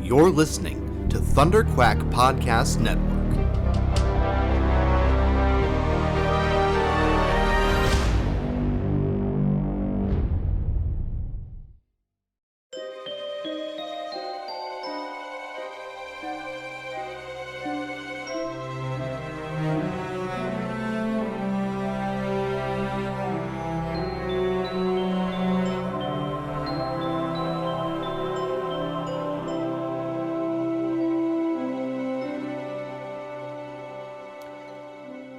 You're listening to Thunderquack Podcast Network.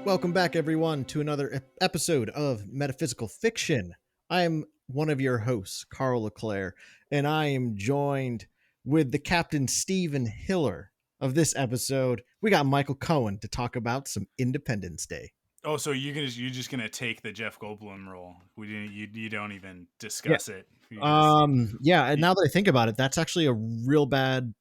Welcome back, everyone, to another episode of Metaphysical Fiction. I am one of your hosts, Karl Leclerc, and I am joined with the Captain Stephen Hiller of this episode. We got Michael Cohen to talk about some Independence Day. Oh, so you're just gonna take the Jeff Goldblum role? You don't even discuss it. And now that I think about it, that's actually a real bad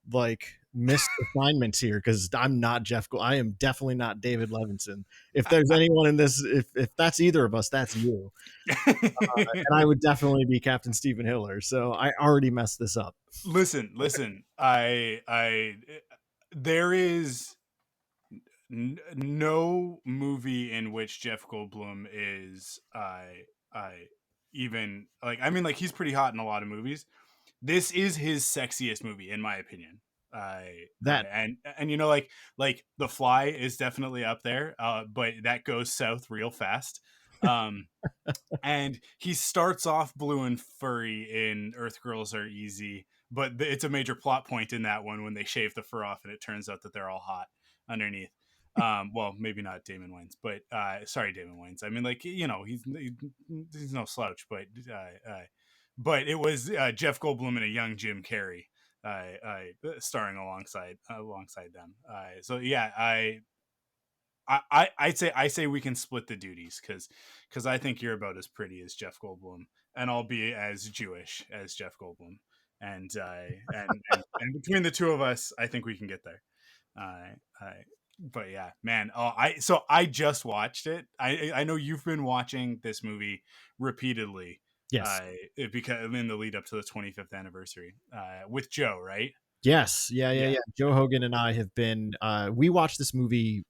missed assignments here, because I'm not I am definitely not David Levinson. If there's anyone in this, if that's either of us, that's you. And I would definitely be Captain Stephen Hiller. So I already messed this up. Listen. There is no movie in which Jeff Goldblum is even he's pretty hot in a lot of movies. This is his sexiest movie, in my opinion. And you know, like The Fly is definitely up there, but that goes south real fast. And he starts off blue and furry in Earth Girls Are Easy, but it's a major plot point in that one when they shave the fur off and it turns out that they're all hot underneath. Well, maybe not Damon Wayans, but sorry, Damon Wayans. I mean, he's no slouch, but it was Jeff Goldblum and a young Jim Carrey starring alongside them. So yeah, I say we can split the duties, because I think you're about as pretty as Jeff Goldblum, and I'll be as Jewish as Jeff Goldblum, and between the two of us, I think we can get there. But yeah, man. I just watched it. I know you've been watching this movie repeatedly. Yes. Because in the lead up to the 25th anniversary, with Joe, right? Yes. Yeah. Joe Hogan and I have been, we watched this movie.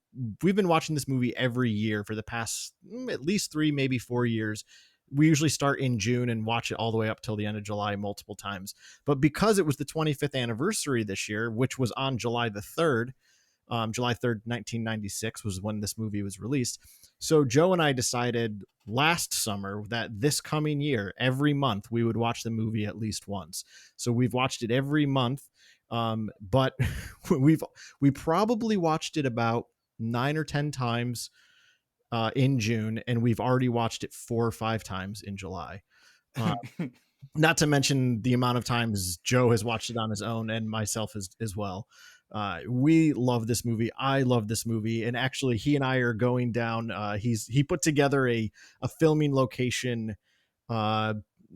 We've been watching this movie every year for the past at least 3, maybe 4 years. We usually start in June and watch it all the way up till the end of July multiple times. But because it was the 25th anniversary this year, which was on July the 3rd, July 3rd, 1996 was when this movie was released. So Joe and I decided last summer that this coming year, every month, we would watch the movie at least once. So we've watched it every month. But we probably watched it about 9 or 10 times in June, and we've already watched it 4 or 5 times in July. Not to mention the amount of times Joe has watched it on his own, and myself as well. We love this movie. I love this movie. And actually, he and I are going down. He put together a filming location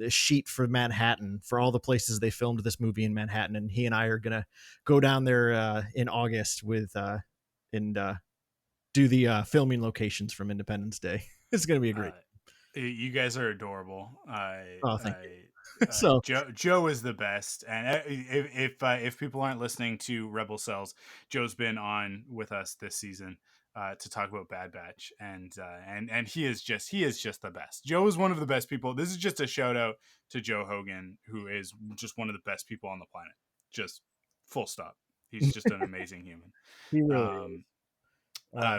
sheet for Manhattan, for all the places they filmed this movie in Manhattan. And he and I are going to go down there in August and do the filming locations from Independence Day. It's going to be a great. You guys are adorable. Thank you. So Joe is the best, and if people aren't listening to Rebel Cells, Joe's been on with us this season to talk about Bad Batch, and he is just the best. Joe is one of the best people. This is just a shout out to Joe Hogan, who is just one of the best people on the planet. Just full stop. He's just an amazing human. He really is.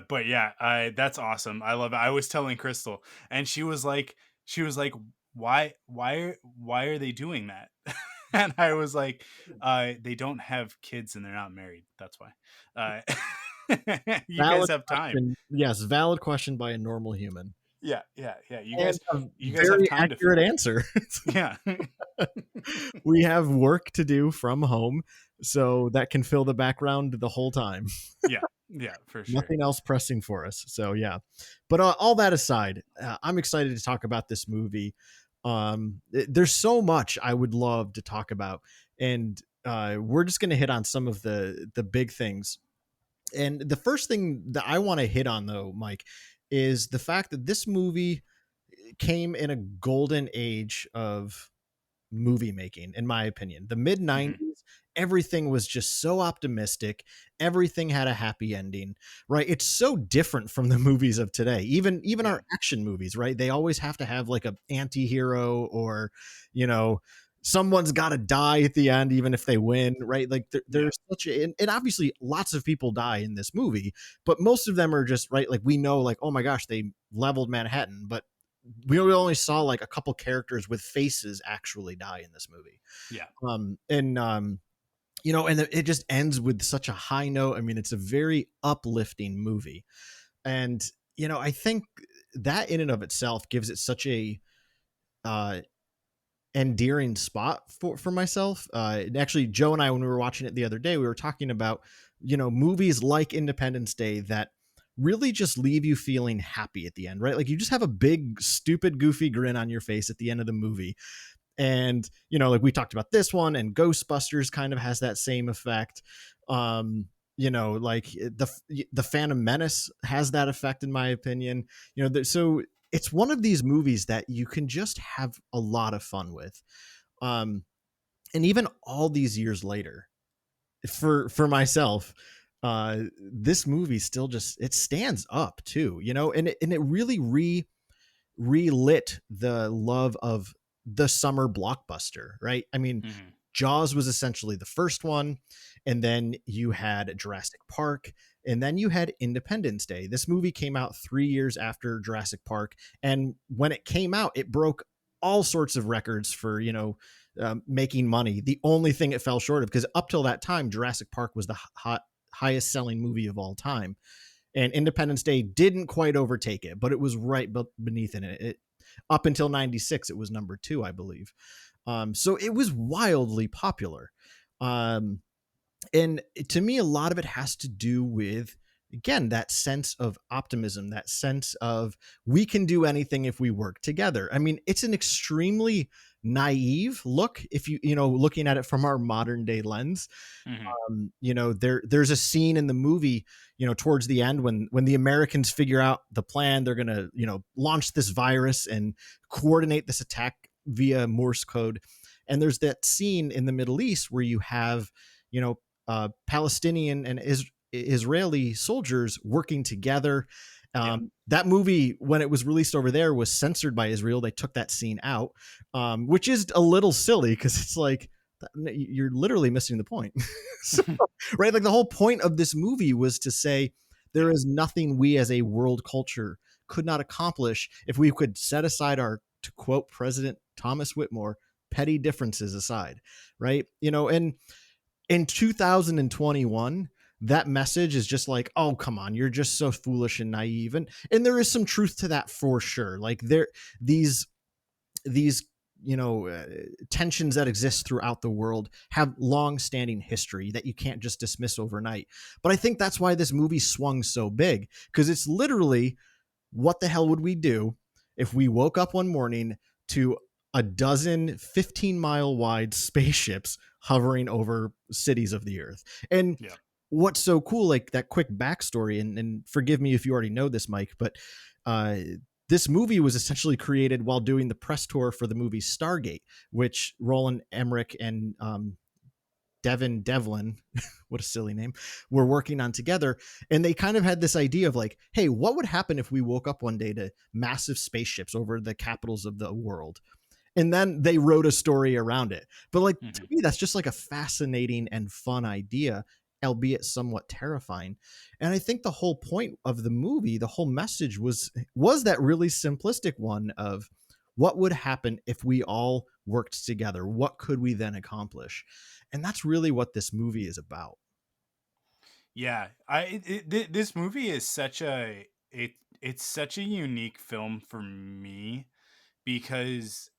But yeah, that's awesome. I love it. I was telling Crystal, and she was like, why are they doing that? And I was like, they don't have kids and they're not married. That's why. You guys have time. Question. Yes, valid question by a normal human. Yeah. You guys very have time. Accurate answer. Yeah. We have work to do from home, so that can fill the background the whole time. Yeah, for sure. Nothing else pressing for us. So yeah, but all that aside, I'm excited to talk about this movie. There's so much I would love to talk about, and we're just going to hit on some of the big things. And the first thing that I want to hit on, though, Mike, is the fact that this movie came in a golden age of movie making, in my opinion. The mid 90s, everything was just so optimistic. Everything had a happy ending, right? It's so different from the movies of today. Even our action movies, right? They always have to have like a anti-hero, or, someone's got to die at the end, even if they win, right? Like there's such and obviously lots of people die in this movie, but most of them are just, right, like we know, like, oh my gosh, they leveled Manhattan, but we only saw like a couple characters with faces actually die in this movie. And it just ends with such a high note. I mean, it's a very uplifting movie. And, I think that in and of itself gives it such a endearing spot for myself. Actually, Joe and I, when we were watching it the other day, we were talking about, movies like Independence Day that really just leave you feeling happy at the end, right? Like you just have a big, stupid, goofy grin on your face at the end of the movie. And, like we talked about this one, and Ghostbusters kind of has that same effect. Like the Phantom Menace has that effect, in my opinion. So it's one of these movies that you can just have a lot of fun with. And even all these years later, for myself, this movie still just, it stands up too, and it really relit the love of the summer blockbuster, right? I mean, Jaws was essentially the first one, and then you had Jurassic Park, and then you had Independence Day. This movie came out 3 years after Jurassic Park, and when it came out, it broke all sorts of records for, making money. The only thing it fell short of, because up till that time, Jurassic Park was the highest selling movie of all time, and Independence Day didn't quite overtake it, but it was right beneath it. Up until 96, it was number 2, I believe. So it was wildly popular. And to me, a lot of it has to do with, again, that sense of optimism, that sense of we can do anything if we work together. I mean, it's an extremely naive look if looking at it from our modern day lens. There's a scene in the movie, towards the end when the Americans figure out the plan. They're going to, launch this virus and coordinate this attack via Morse code. And there's that scene in the Middle East where you have, Palestinian and Israeli soldiers working together. That movie, when it was released over there, was censored by Israel. They took that scene out, which is a little silly because it's like, you're literally missing the point. So, right? Like the whole point of this movie was to say there is nothing we as a world culture could not accomplish if we could set aside our, to quote President Thomas Whitmore, petty differences aside, right? And in 2021, that message is just like, oh, come on, you're just so foolish and naive. And there is some truth to that for sure. Like these tensions that exist throughout the world have long-standing history that you can't just dismiss overnight. But I think that's why this movie swung so big, because it's literally, what the hell would we do if we woke up one morning to a dozen 15-mile wide spaceships hovering over cities of the earth? And what's so cool, like that quick backstory, and forgive me if you already know this, Mike, but this movie was essentially created while doing the press tour for the movie Stargate, which Roland Emmerich and Devin Devlin, what a silly name, were working on together. And they kind of had this idea of like, hey, what would happen if we woke up one day to massive spaceships over the capitals of the world? And then they wrote a story around it. But like, to me, that's just like a fascinating and fun idea, albeit somewhat terrifying. And I think the whole point of the movie, the whole message was that really simplistic one of what would happen if we all worked together? What could we then accomplish? And that's really what this movie is about. Yeah, this movie is it's such a unique film for me, because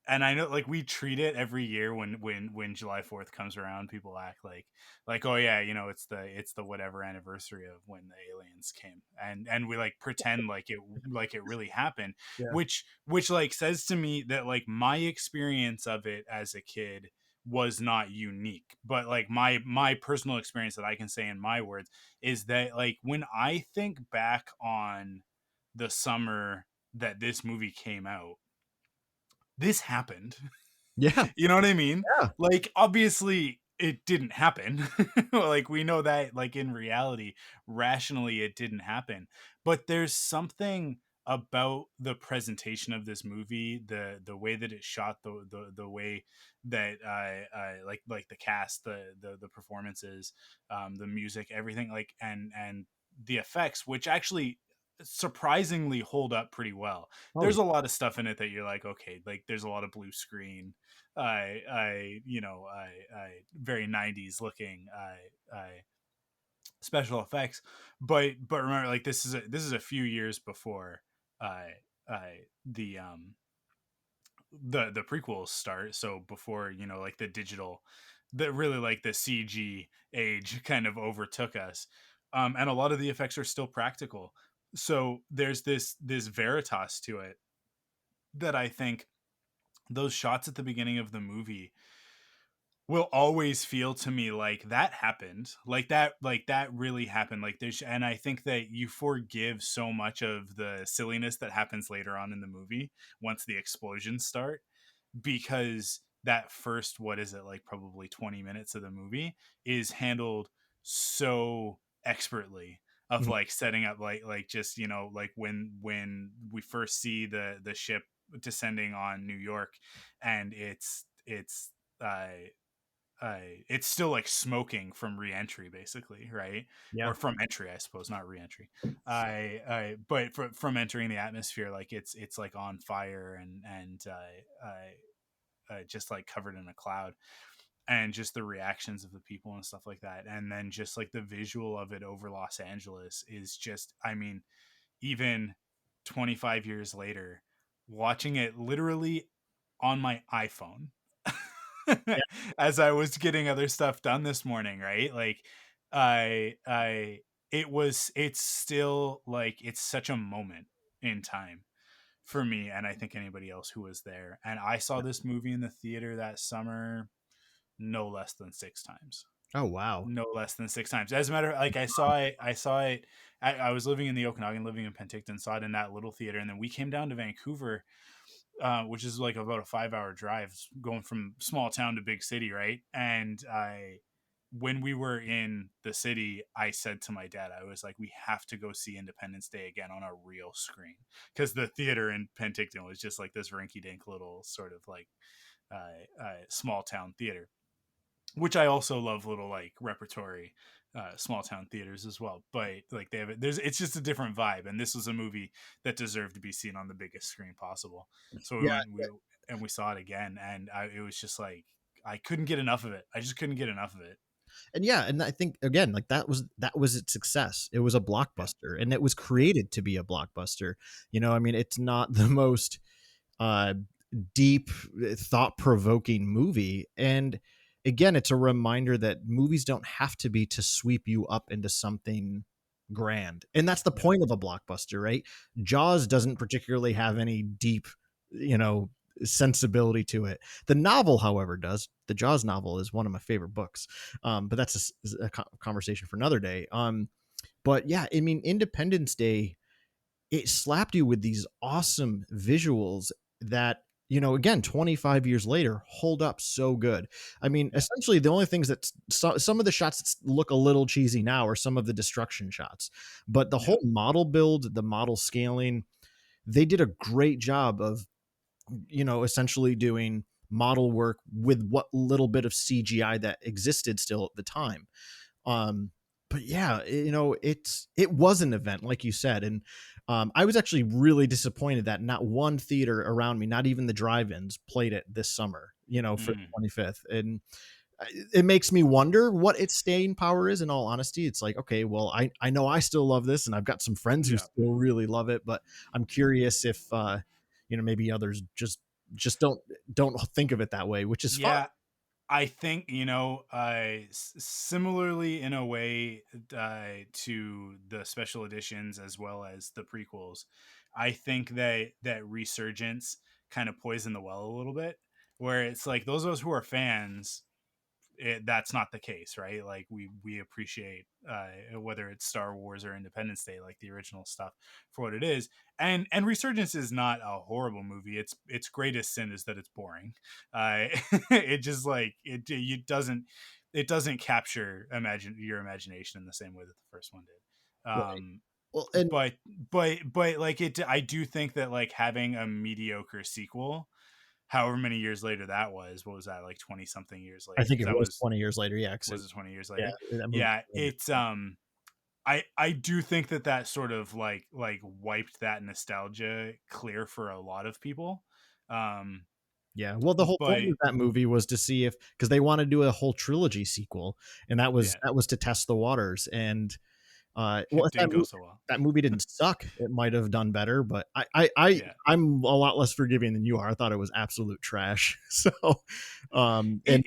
and I know, like, we treat it every year when July 4th comes around, people act like, oh yeah, it's the whatever anniversary of when the aliens came, and we like pretend like it really happened. which like says to me that like my experience of it as a kid was not unique, but like my personal experience that I can say in my words is that like when I think back on the summer that this movie came out, this happened. Yeah. You know what I mean? Yeah. Like, obviously it didn't happen. Like, we know that, like, in reality, rationally, it didn't happen. But there's something about the presentation of this movie, the way that it's shot, the way that like the cast, the performances, the music, everything, like, and the effects, which actually surprisingly hold up pretty well. Oh There's a lot of stuff in it that you're like, okay, like, there's a lot of blue screen, I very 90s looking, I special effects, but remember, like, this is a few years before, I the the prequels start, so before, like, the digital, the really, like, the CG age kind of overtook us, and a lot of the effects are still practical. So there's this veritas to it that I think those shots at the beginning of the movie will always feel to me like that happened, like that really happened, like there's, and I think that you forgive so much of the silliness that happens later on in the movie once the explosions start, because that first, what is it, like, probably 20 minutes of the movie is handled so expertly, of, mhm. like, setting up, like just, like, when we first see the ship descending on New York, and uh it's still, like, smoking from reentry, basically, right? Yeah. Or from entry, I suppose, not reentry. But from entering the atmosphere, like, it's like on fire, and just, like, covered in a cloud, and just the reactions of the people and stuff like that, and then just, like, the visual of it over Los Angeles is just, I mean, even 25 years later, watching it literally on my iPhone Yeah. as I was getting other stuff done this morning, right? Like, I it's still, like, it's such a moment in time for me, and I think anybody else who was there. And I saw this movie in the theater that summer no less than 6 times. Oh wow. No less than 6 times. As a matter of, like, I saw it. I was living in the Okanagan, living in Penticton, saw it in that little theater, and then we came down to Vancouver, which is like about a 5 hour drive, going from small town to big city, right? And when we were in the city, I said to my dad, I was like, we have to go see Independence Day again on a real screen, because the theater in Penticton was just like this rinky dink little sort of, like, small town theater, which I also love, little, like, repertory small town theaters as well. But, like, they have it, there's it's just a different vibe, and this was a movie that deserved to be seen on the biggest screen possible. So we Yeah. went and we saw it again, and it was just like, I couldn't get enough of it. I just couldn't get enough of it. And yeah, and I think again, like that was its success. It was a Yeah, blockbuster, and it was yeah, created to be a blockbuster. I mean, it's not the most uh, deep, thought-provoking movie, and again, it's a reminder that movies don't have to be to sweep you up into something grand, and that's the yeah, point of a blockbuster, right? Jaws doesn't particularly have any deep, you know sensibility to it. The novel, however, does. The Jaws novel is one of my favorite books, but that's a conversation for another day. But yeah, I mean, Independence Day, it slapped you with these awesome visuals that, again, 25 years later hold up so good. I mean, yeah, essentially the only things that some of the shots that look a little cheesy now are some of the destruction shots, but the yeah, whole model build, the model scaling, they did a great job of, essentially doing model work with what little bit of CGI that existed still at the time. Um, but yeah, it was an event, like you said, and I was actually really disappointed that not one theater around me, not even the drive-ins, played it this summer. For the mm, 25th, and it makes me wonder what its staying power is. In all honesty, it's like, okay, well, I know I still love this, and I've got some friends who yeah. still really love it, but I'm curious if maybe others just don't think of it that way, which is fine. Yeah, I think, similarly in a way, to the special editions as well as the prequels. I think that Resurgence kind of poisoned the well a little bit, where it's like, those of us who are fans, that's not the case, right? Like, we appreciate, whether it's Star Wars or Independence Day, like the original stuff, for what it is. And Resurgence is not a horrible movie. Its greatest sin is that it's boring. uh it just, like, it doesn't, it doesn't capture your imagination in the same way that the first one did. Right. Well, and But like I do think that like having a mediocre sequel, however many years later that was, what was that, like 20 something years I later? think Because it that was 20 years later. Yeah. was it 20 years Yeah. later? That movie. Yeah, it's I do think that sort of like wiped that nostalgia clear for a lot of people. Um, Yeah. Well, the whole point but of that movie was to see if, because they want to do a whole trilogy sequel, and yeah, that was to test the waters. And well, it if didn't go so well. that movie didn't suck, it might have done better. But I Yeah. I'm a lot less forgiving than you are. I thought it was absolute trash. So, and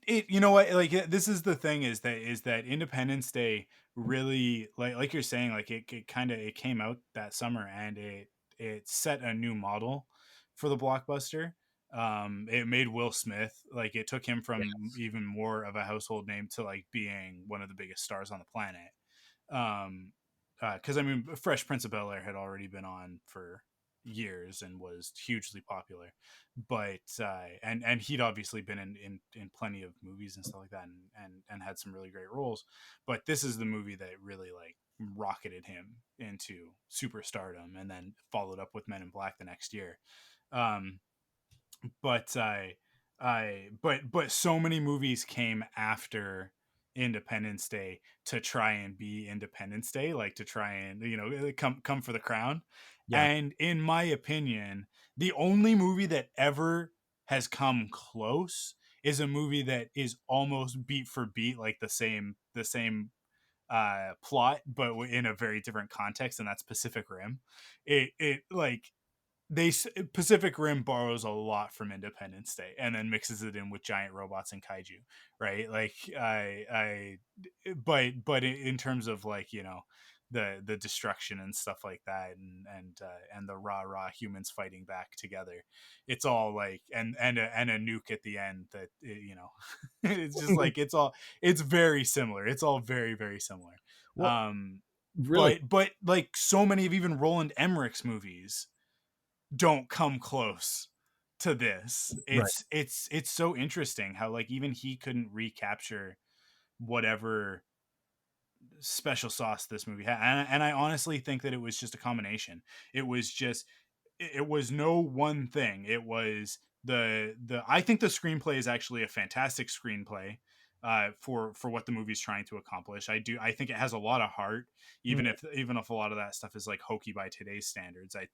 You know what, like this is the thing, is that Independence Day really, like you're saying, like it kind of, it came out that summer, and it set a new model for the blockbuster. It made Will Smith, like it took him from yes, even more of a household name to like being one of the biggest stars on the planet. um because I mean, Fresh Prince of Bel-Air had already been on for years and was hugely popular, but and he'd obviously been in plenty of movies and stuff like that, and had some really great roles. But this is the movie that really like rocketed him into superstardom, and then followed up with Men in Black the next year. um but but so many movies came after Independence Day to try and be Independence Day, like to try and, come for the crown. yeah, And in my opinion, the only movie that ever has come close is a movie that is almost beat for beat like the same plot, but in a very different context, and that's Pacific Rim. It like they Pacific Rim borrows a lot from Independence Day and then mixes it in with giant robots and kaiju, right? Like but in terms of like, the destruction and stuff like that, and the rah humans fighting back together, it's all like, and a nuke at the end that, it's just like, it's very similar. It's all very, very similar. well, Um, really, but like so many of even Roland Emmerich's movies don't come close to this. right. It's so interesting how like even he couldn't recapture whatever special sauce this movie had. And I honestly think that it was just a combination. It was no one thing. It was the I think the screenplay is actually a fantastic screenplay for what the movie's trying to accomplish. I think it has a lot of heart, Mm, even if a lot of that stuff is like hokey by today's standards. I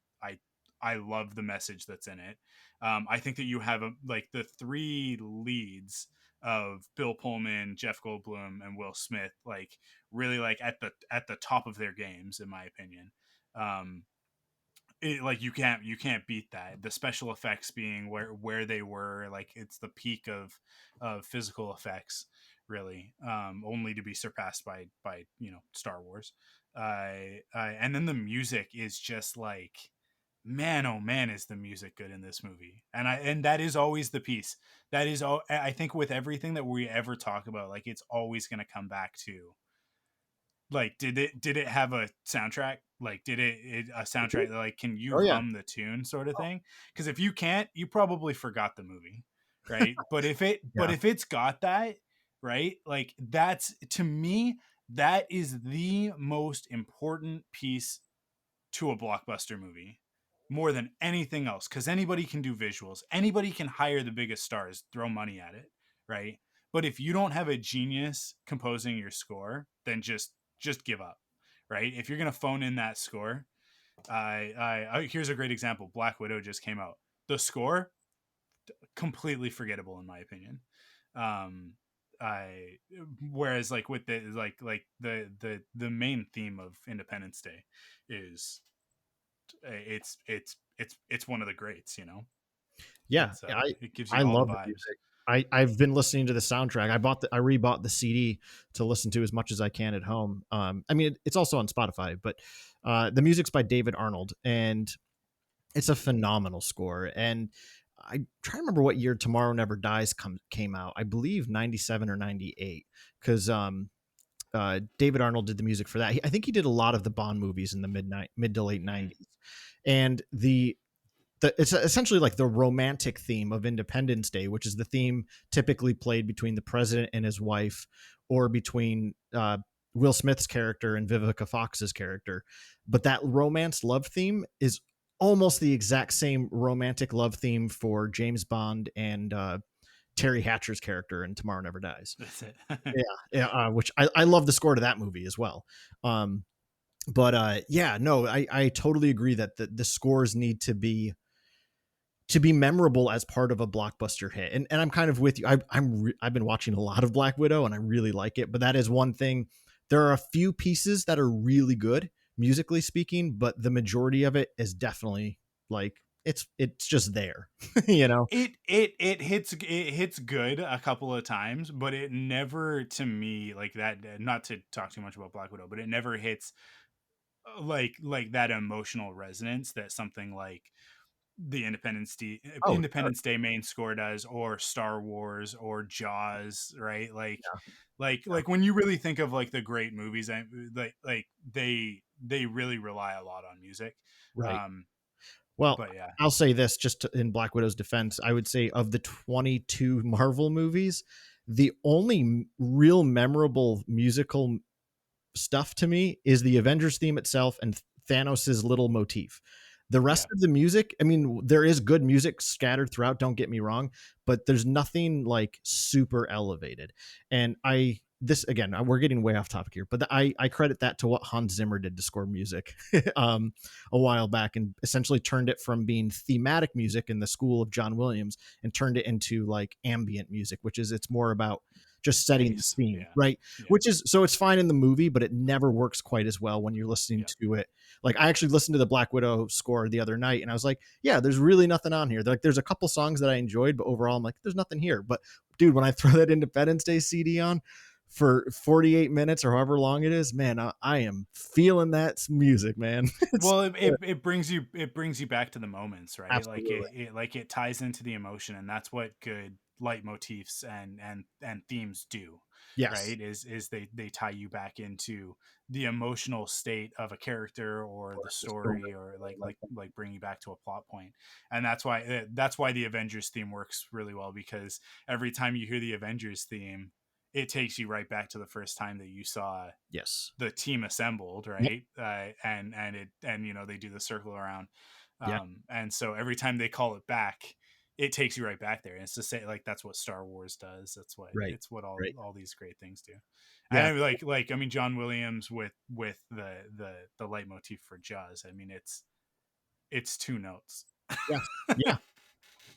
I love the message that's in it. I think that you have like the three leads of Bill Pullman, Jeff Goldblum, and Will Smith, like really like at the top of their games, in my opinion. Um, like you can't beat that. The special effects being where they were, like it's the peak of physical effects, really, only to be surpassed by Star Wars. And then the music is just like, man, oh man, is the music good in this movie. And that is always the piece that is all. I think with everything that we ever talk about, like it's always going to come back to, like, did it have a soundtrack? Like, did it a soundtrack that, like, can you oh yeah, hum the tune, sort of thing? Because if you can't, you probably forgot the movie, right? But yeah, if it's got that, right, like that's, to me, that is the most important piece to a blockbuster movie, more than anything else, because anybody can do visuals, anybody can hire the biggest stars, throw money at it, right? But if you don't have a genius composing your score, then just give up, right? If you're gonna phone in that score, here's a great example. Black Widow just came out. The score, completely forgettable in my opinion. um I Whereas like with the main theme of Independence Day is, it's one of the greats, yeah. it's I it gives I you all the love the vibes. music. I've been listening to the soundtrack. I rebought the CD to listen to as much as I can at home. I mean, it's also on Spotify, but the music's by David Arnold, and it's a phenomenal score. And I try to remember what year Tomorrow Never Dies came out. I believe 97 or 98, because David Arnold did the music for that. I think he did a lot of the Bond movies in the mid to late Mm-hmm. 90s. And it's essentially like the romantic theme of Independence Day, which is the theme typically played between the president and his wife, or between Will Smith's character and Vivica Fox's character. But that romance love theme is almost the exact same romantic love theme for James Bond and Terry Hatcher's character in Tomorrow Never Dies. That's it. Which I love the score to that movie as well. But yeah, no, I totally agree that the scores need to be memorable as part of a blockbuster hit. And I'm kind of with you. I've been watching a lot of Black Widow and I really like it, but that is one thing. There are a few pieces that are really good musically speaking, but the majority of it is definitely like it's just there. You know, it hits good a couple of times, but it never, to me, like that, not to talk too much about Black Widow, but it never hits like that emotional resonance that something like the Independence Day main score does, or Star Wars, or Jaws, right? Like when you really think of like the great movies, like they really rely a lot on music. right. Well, But yeah, I'll say this just in Black Widow's defense. I would say of the 22 Marvel movies, the only real memorable musical stuff to me is the Avengers theme itself and Thanos's little motif. The rest of the music, I mean, there is good music scattered throughout, don't get me wrong, but there's nothing like super elevated. And this again, we're getting way off topic here, but I credit that to what Hans Zimmer did to score music a while back, and essentially turned it from being thematic music in the school of John Williams and turned it into like ambient music, which is it's more about just setting the scene, right? Yeah. Which is, so it's fine in the movie, but it never works quite as well when you're listening to it. Like I actually listened to the Black Widow score the other night and I was like, yeah, there's really nothing on here. Like there's a couple songs that I enjoyed, but overall I'm like, there's nothing here. But dude, when I throw that Independence Day CD on for 48 minutes or however long it is, man, I am feeling that music, man. Well, it brings you back to the moments, right? Absolutely. Like it ties into the emotion, and that's what good leitmotifs and themes do. Yes. Right, is they tie you back into the emotional state of a character or the story, or like bring you back to a plot point. And that's why the Avengers theme works really well, because every time you hear the Avengers theme, it takes you right back to the first time that you saw the team assembled, right? Yep. And you know, they do the circle around, Yeah. and so every time they call it back, it takes you right back there. And it's to say, like, that's what Star Wars does. That's what it's what all these great things do. Yeah. And I mean, John Williams with the leitmotif for Jaws. I mean, it's two notes. Yeah.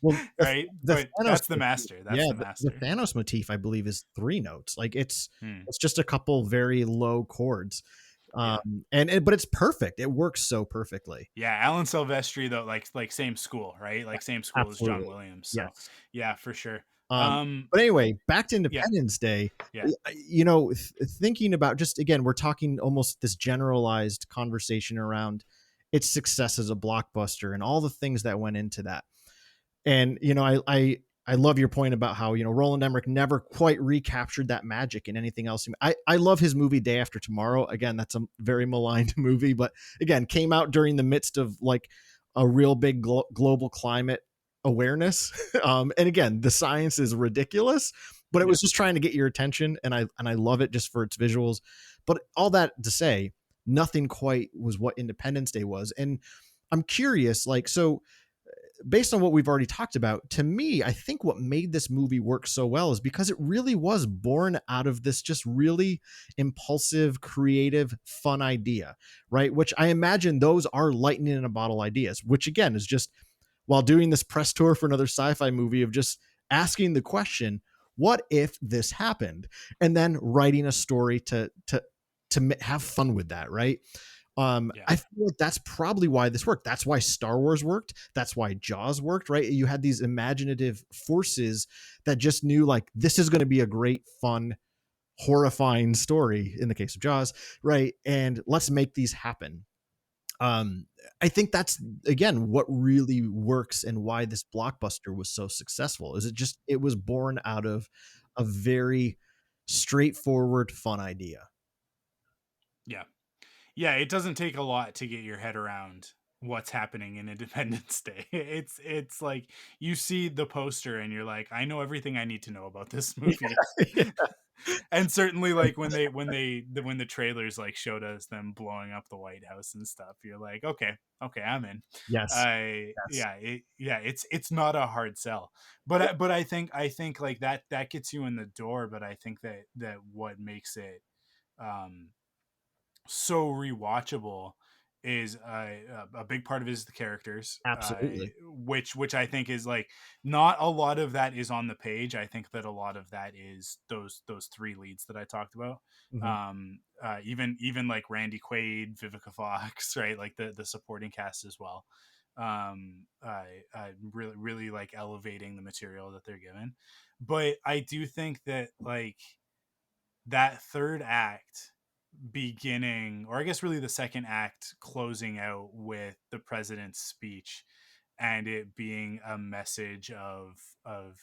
Well, right, but that's the master. That's the master. The Thanos motif, I believe, is 3 notes. Like it's just a couple very low chords, but it's perfect. It works so perfectly. Yeah, Alan Silvestri though, like same school, right? Like same school as John Williams. So yes. Yeah, for sure. But anyway, back to Independence Day. Yeah. You know, thinking about, just again, we're talking almost this generalized conversation around its success as a blockbuster and all the things that went into that. And, you know, I love your point about how, you know, Roland Emmerich never quite recaptured that magic in anything else. I love his movie Day After Tomorrow. Again, that's a very maligned movie, but again, came out during the midst of like a real big global climate awareness. And again, the science is ridiculous, but it was just trying to get your attention. And I love it just for its visuals. But all that to say, nothing quite was what Independence Day was. And I'm curious, like, so based on what we've already talked about, to me, I think what made this movie work so well is because it really was born out of this just really impulsive, creative, fun idea, right? Which I imagine those are lightning in a bottle ideas, which again is just while doing this press tour for another sci-fi movie of just asking the question, what if this happened? And then writing a story to have fun with that, right? I feel like that's probably why this worked. That's why Star Wars worked. That's why Jaws worked, right? You had these imaginative forces that just knew like, this is going to be a great, fun, horrifying story in the case of Jaws, right? And let's make these happen. I think that's, again, what really works and why this blockbuster was so successful is it was born out of a very straightforward, fun idea. Yeah. It doesn't take a lot to get your head around what's happening in Independence Day. It's like you see the poster and you're like, I know everything I need to know about this movie. Yeah. And certainly like when the trailers like showed us them blowing up the White House and stuff, you're like, okay, I'm in. Yes. Yes. It's not a hard sell, but I think like that gets you in the door. But I think that what makes it um so rewatchable is a big part of it is the characters, Absolutely. which I think is like not a lot of that is on the page. I think that a lot of that is those three leads that I talked about. Mhm. Even like Randy Quaid, Vivica Fox, right? Like the supporting cast as well. I really like elevating the material that they're given, but I do think that like that third act beginning, or I guess really the second act closing out with the president's speech and it being a message of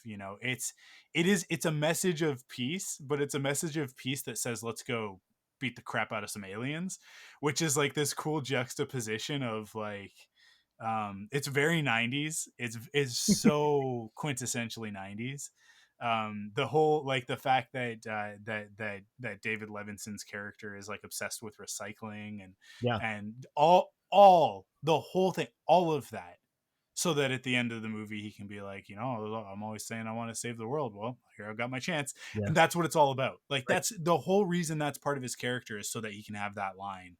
it's a message of peace, but it's a message of peace that says let's go beat the crap out of some aliens, which is like this cool juxtaposition of like it's very 90s. It's so quintessentially 90s. The whole like the fact that David Levinson's character is like obsessed with recycling Yeah. and all the whole thing, all of that, so that at the end of the movie he can be like, I'm always saying I want to save the world. Well, here I've got my chance. Yeah. And that's what it's all about. Like Right. that's the whole reason that's part of his character, is so that he can have that line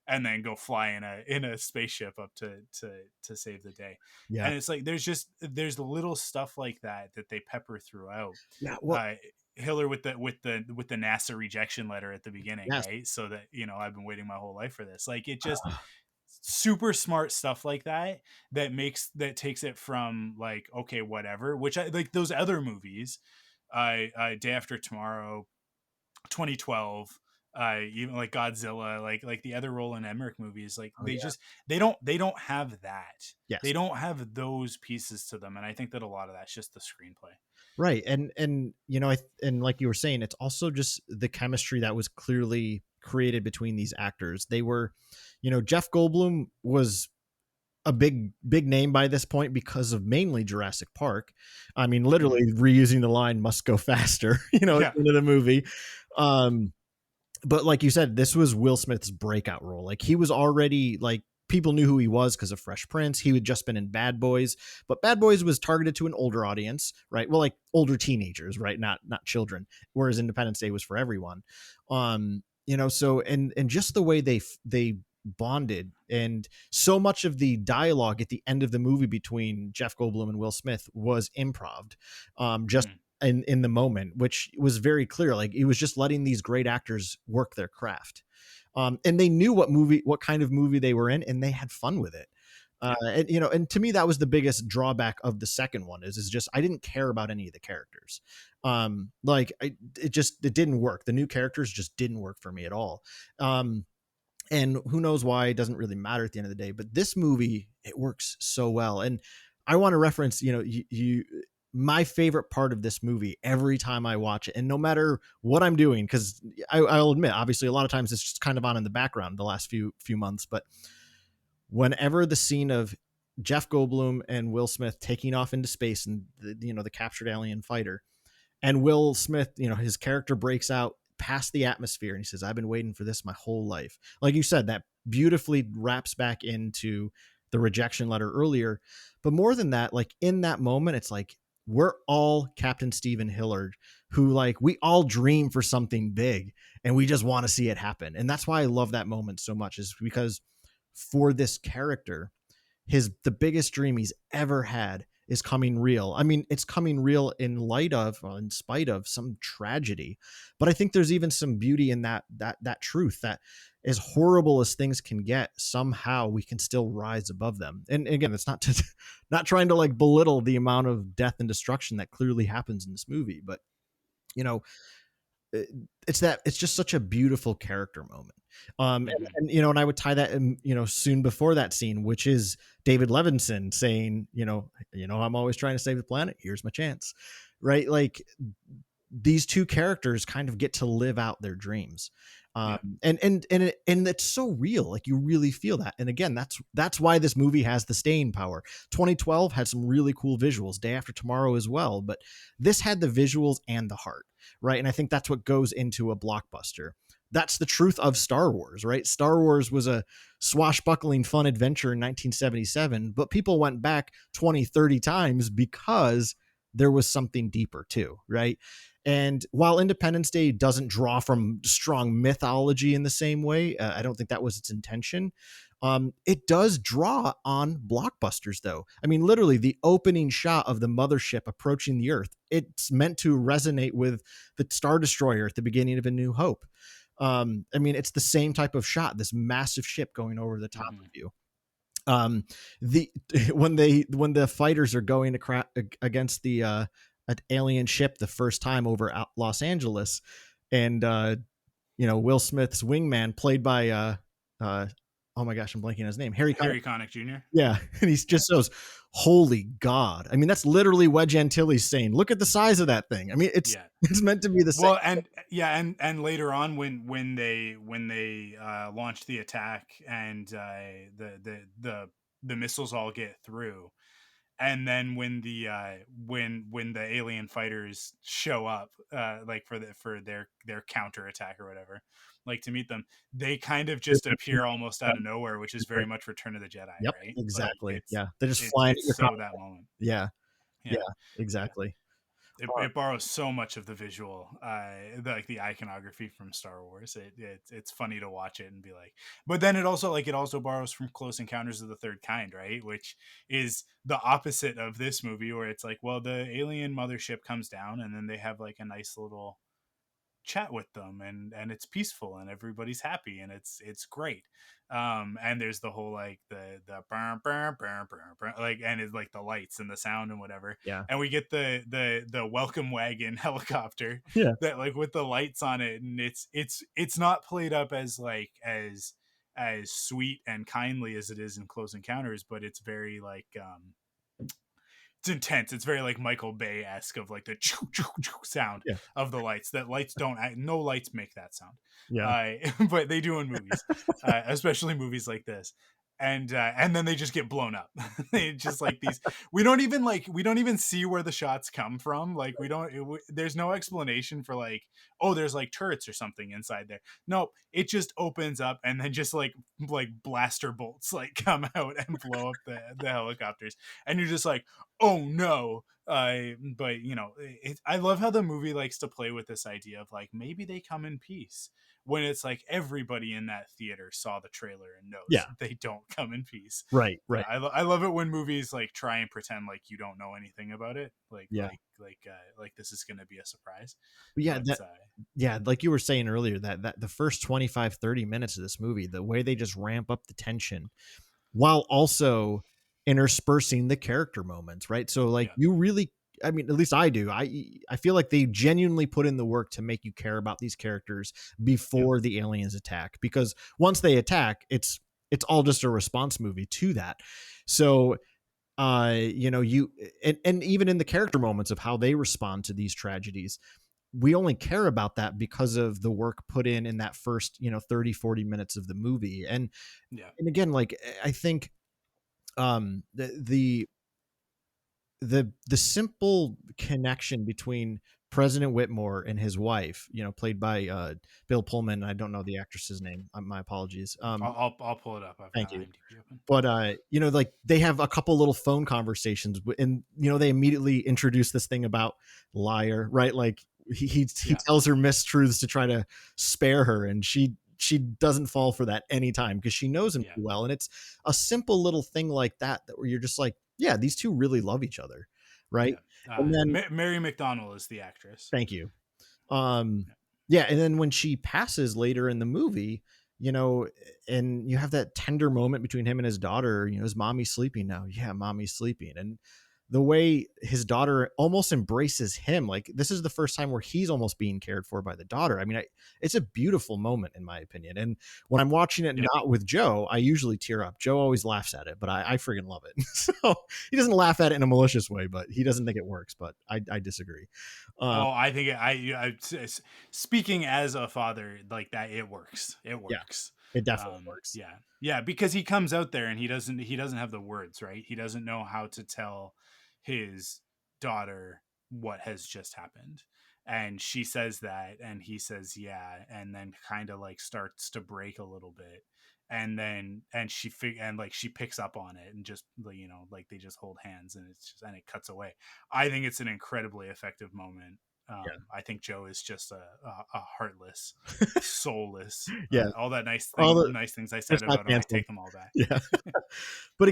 and then go fly in a spaceship up to save the day. Yeah. And it's like there's little stuff like that they pepper throughout. Yeah. Well, Hiller with the NASA rejection letter at the beginning, yes. right? So that I've been waiting my whole life for this. Like it just super smart stuff like that takes it from like okay whatever, which I like those other movies, Day After Tomorrow, 2012, even like Godzilla, like the other Roland Emmerich movies, like Oh, yeah. they don't have that. Yes. They don't have those pieces to them, and I think that a lot of that's just the screenplay. Right. And and like you were saying, it's also just the chemistry that was clearly created between these actors. They were, Jeff Goldblum was a big name by this point because of mainly Jurassic Park. I mean, literally reusing the line "must go faster," at the end of the movie. But like you said, this was Will Smith's breakout role. Like he was already like people knew who he was because of Fresh Prince. He had just been in Bad Boys, but Bad Boys was targeted to an older audience, right? Well, like older teenagers, right? Not children. Whereas Independence Day was for everyone. So and just the way they bonded, and so much of the dialogue at the end of the movie between Jeff Goldblum and Will Smith was improv, just in the moment, which was very clear. Like it was just letting these great actors work their craft. And they knew what kind of movie they were in, and they had fun with it. And to me, that was the biggest drawback of the second one is just, I didn't care about any of the characters. It didn't work. The new characters just didn't work for me at all. And who knows why, it doesn't really matter at the end of the day, but this movie, it works so well. And I want to reference, my favorite part of this movie every time I watch it, and no matter what I'm doing, because I'll admit, obviously, a lot of times it's just kind of on in the background the last few months, but whenever the scene of Jeff Goldblum and Will Smith taking off into space and the captured alien fighter, and Will Smith, his character breaks out past the atmosphere and he says, "I've been waiting for this my whole life." Like you said, that beautifully wraps back into the rejection letter earlier. But more than that, like in that moment, it's like, we're all Captain Stephen Hillard, who like we all dream for something big and we just want to see it happen. And that's why I love that moment so much, is because for this character, the biggest dream he's ever had is coming real. I mean, it's coming real in spite of some tragedy, but I think there's even some beauty in that truth, that as horrible as things can get, somehow we can still rise above them. And again, it's not trying to like belittle the amount of death and destruction that clearly happens in this movie, but it's just such a beautiful character moment. And I would tie that in, soon before that scene, which is David Levinson saying, I'm always trying to save the planet. Here's my chance. Right. Like these two characters kind of get to live out their dreams. Yeah. And it's so real. Like, you really feel that. And again, that's why this movie has the staying power. 2012 had some really cool visuals, Day After Tomorrow as well, but this had the visuals and the heart, right? And I think that's what goes into a blockbuster. That's the truth of Star Wars, right? Star Wars was a swashbuckling fun adventure in 1977, but people went back 20, 30 times because there was something deeper too, right? And while Independence Day doesn't draw from strong mythology in the same way, I don't think that was its intention. It does draw on blockbusters, though. I mean, literally, the opening shot of the mothership approaching the Earth, it's meant to resonate with the Star Destroyer at the beginning of A New Hope. I mean, it's the same type of shot, this massive ship going over the top of you. When the fighters are going against the an alien ship the first time over Los Angeles, and Will Smith's wingman, played by oh my gosh, I'm blanking on his name, Harry Connick Jr. Yeah, and he just says, "Holy God!" I mean, that's literally Wedge Antilles saying, "Look at the size of that thing." I mean, it's meant to be the same. Well, and later on, when they launched the attack and the missiles all get through, and then when the alien fighters show up, like for their counter attack or whatever, like to meet them, they kind of just appear almost out of nowhere, which is very much Return of the Jedi. Yep, right? exactly. Like they're just flying. It's so that moment. Yeah, exactly. It borrows so much of the visual, the iconography from Star Wars. It's funny to watch it and be like, but then it also borrows from Close Encounters of the Third Kind, right? Which is the opposite of this movie, where it's like, well, the alien mothership comes down and then they have like a nice little chat with them, and it's peaceful and everybody's happy and it's great. And there's the whole like the burr, burr, burr, burr, burr, like, and it's like the lights and the sound and whatever. And we get the welcome wagon helicopter that like with the lights on it, and it's not played up as like as sweet and kindly as it is in Close Encounters, but it's very like it's intense. It's very like Michael Bay-esque, of like the choo, choo, choo sound of the lights. That lights no lights make that sound. But they do in movies, especially movies like this. And then they just get blown up. They just like these. We don't even see where the shots come from. Like there's no explanation for like, oh, there's like turrets or something inside there. No, it just opens up and then just like blaster bolts like come out and blow up the helicopters. And you're just like, oh no. But I love how the movie likes to play with this idea of like, maybe they come in peace, when it's like everybody in that theater saw the trailer and knows they don't come in peace. Right. I love it when movies like try and pretend like you don't know anything about it. Like this is going to be a surprise. But like you were saying earlier, that the first 25, 30 minutes of this movie, the way they just ramp up the tension while also interspersing the character moments, right? So like you really, I mean, at least I do. I feel like they genuinely put in the work to make you care about these characters before the aliens attack, because once they attack, it's all just a response movie to that. So, you and even in the character moments of how they respond to these tragedies, we only care about that because of the work put in that first, 30, 40 minutes of the movie. And again, like, I think, the simple connection between President Whitmore and his wife, played by Bill Pullman. I don't know the actress's name. My apologies. I'll pull it up. Thank you. But like they have a couple little phone conversations, and they immediately introduce this thing about liar, right? Like he tells her mistruths to try to spare her, and she doesn't fall for that anytime because she knows him too well. And it's a simple little thing like that where you're just like, yeah, these two really love each other, right? And then Mary McDonnell is the actress. Thank you. And then when she passes later in the movie, and you have that tender moment between him and his daughter, is mommy sleeping now? Yeah, mommy's sleeping. And the way his daughter almost embraces him, like this is the first time where he's almost being cared for by the daughter. I mean, it's a beautiful moment in my opinion. And when I'm watching it not with Joe, I usually tear up. Joe always laughs at it, but I friggin' love it. So he doesn't laugh at it in a malicious way, but he doesn't think it works. But I disagree. I think speaking as a father, like that, it works. It works. Yeah, it definitely works. Yeah, because he comes out there and he doesn't have the words, right? He doesn't know how to tell his daughter what has just happened, and she says that, and he says yeah, and then kind of like starts to break a little bit, and she picks up on it, and just like they just hold hands, and it cuts away. I think it's an incredibly effective moment. I think Joe is just a heartless, soulless. All that nice things I said about him, I take them all back. Yeah. But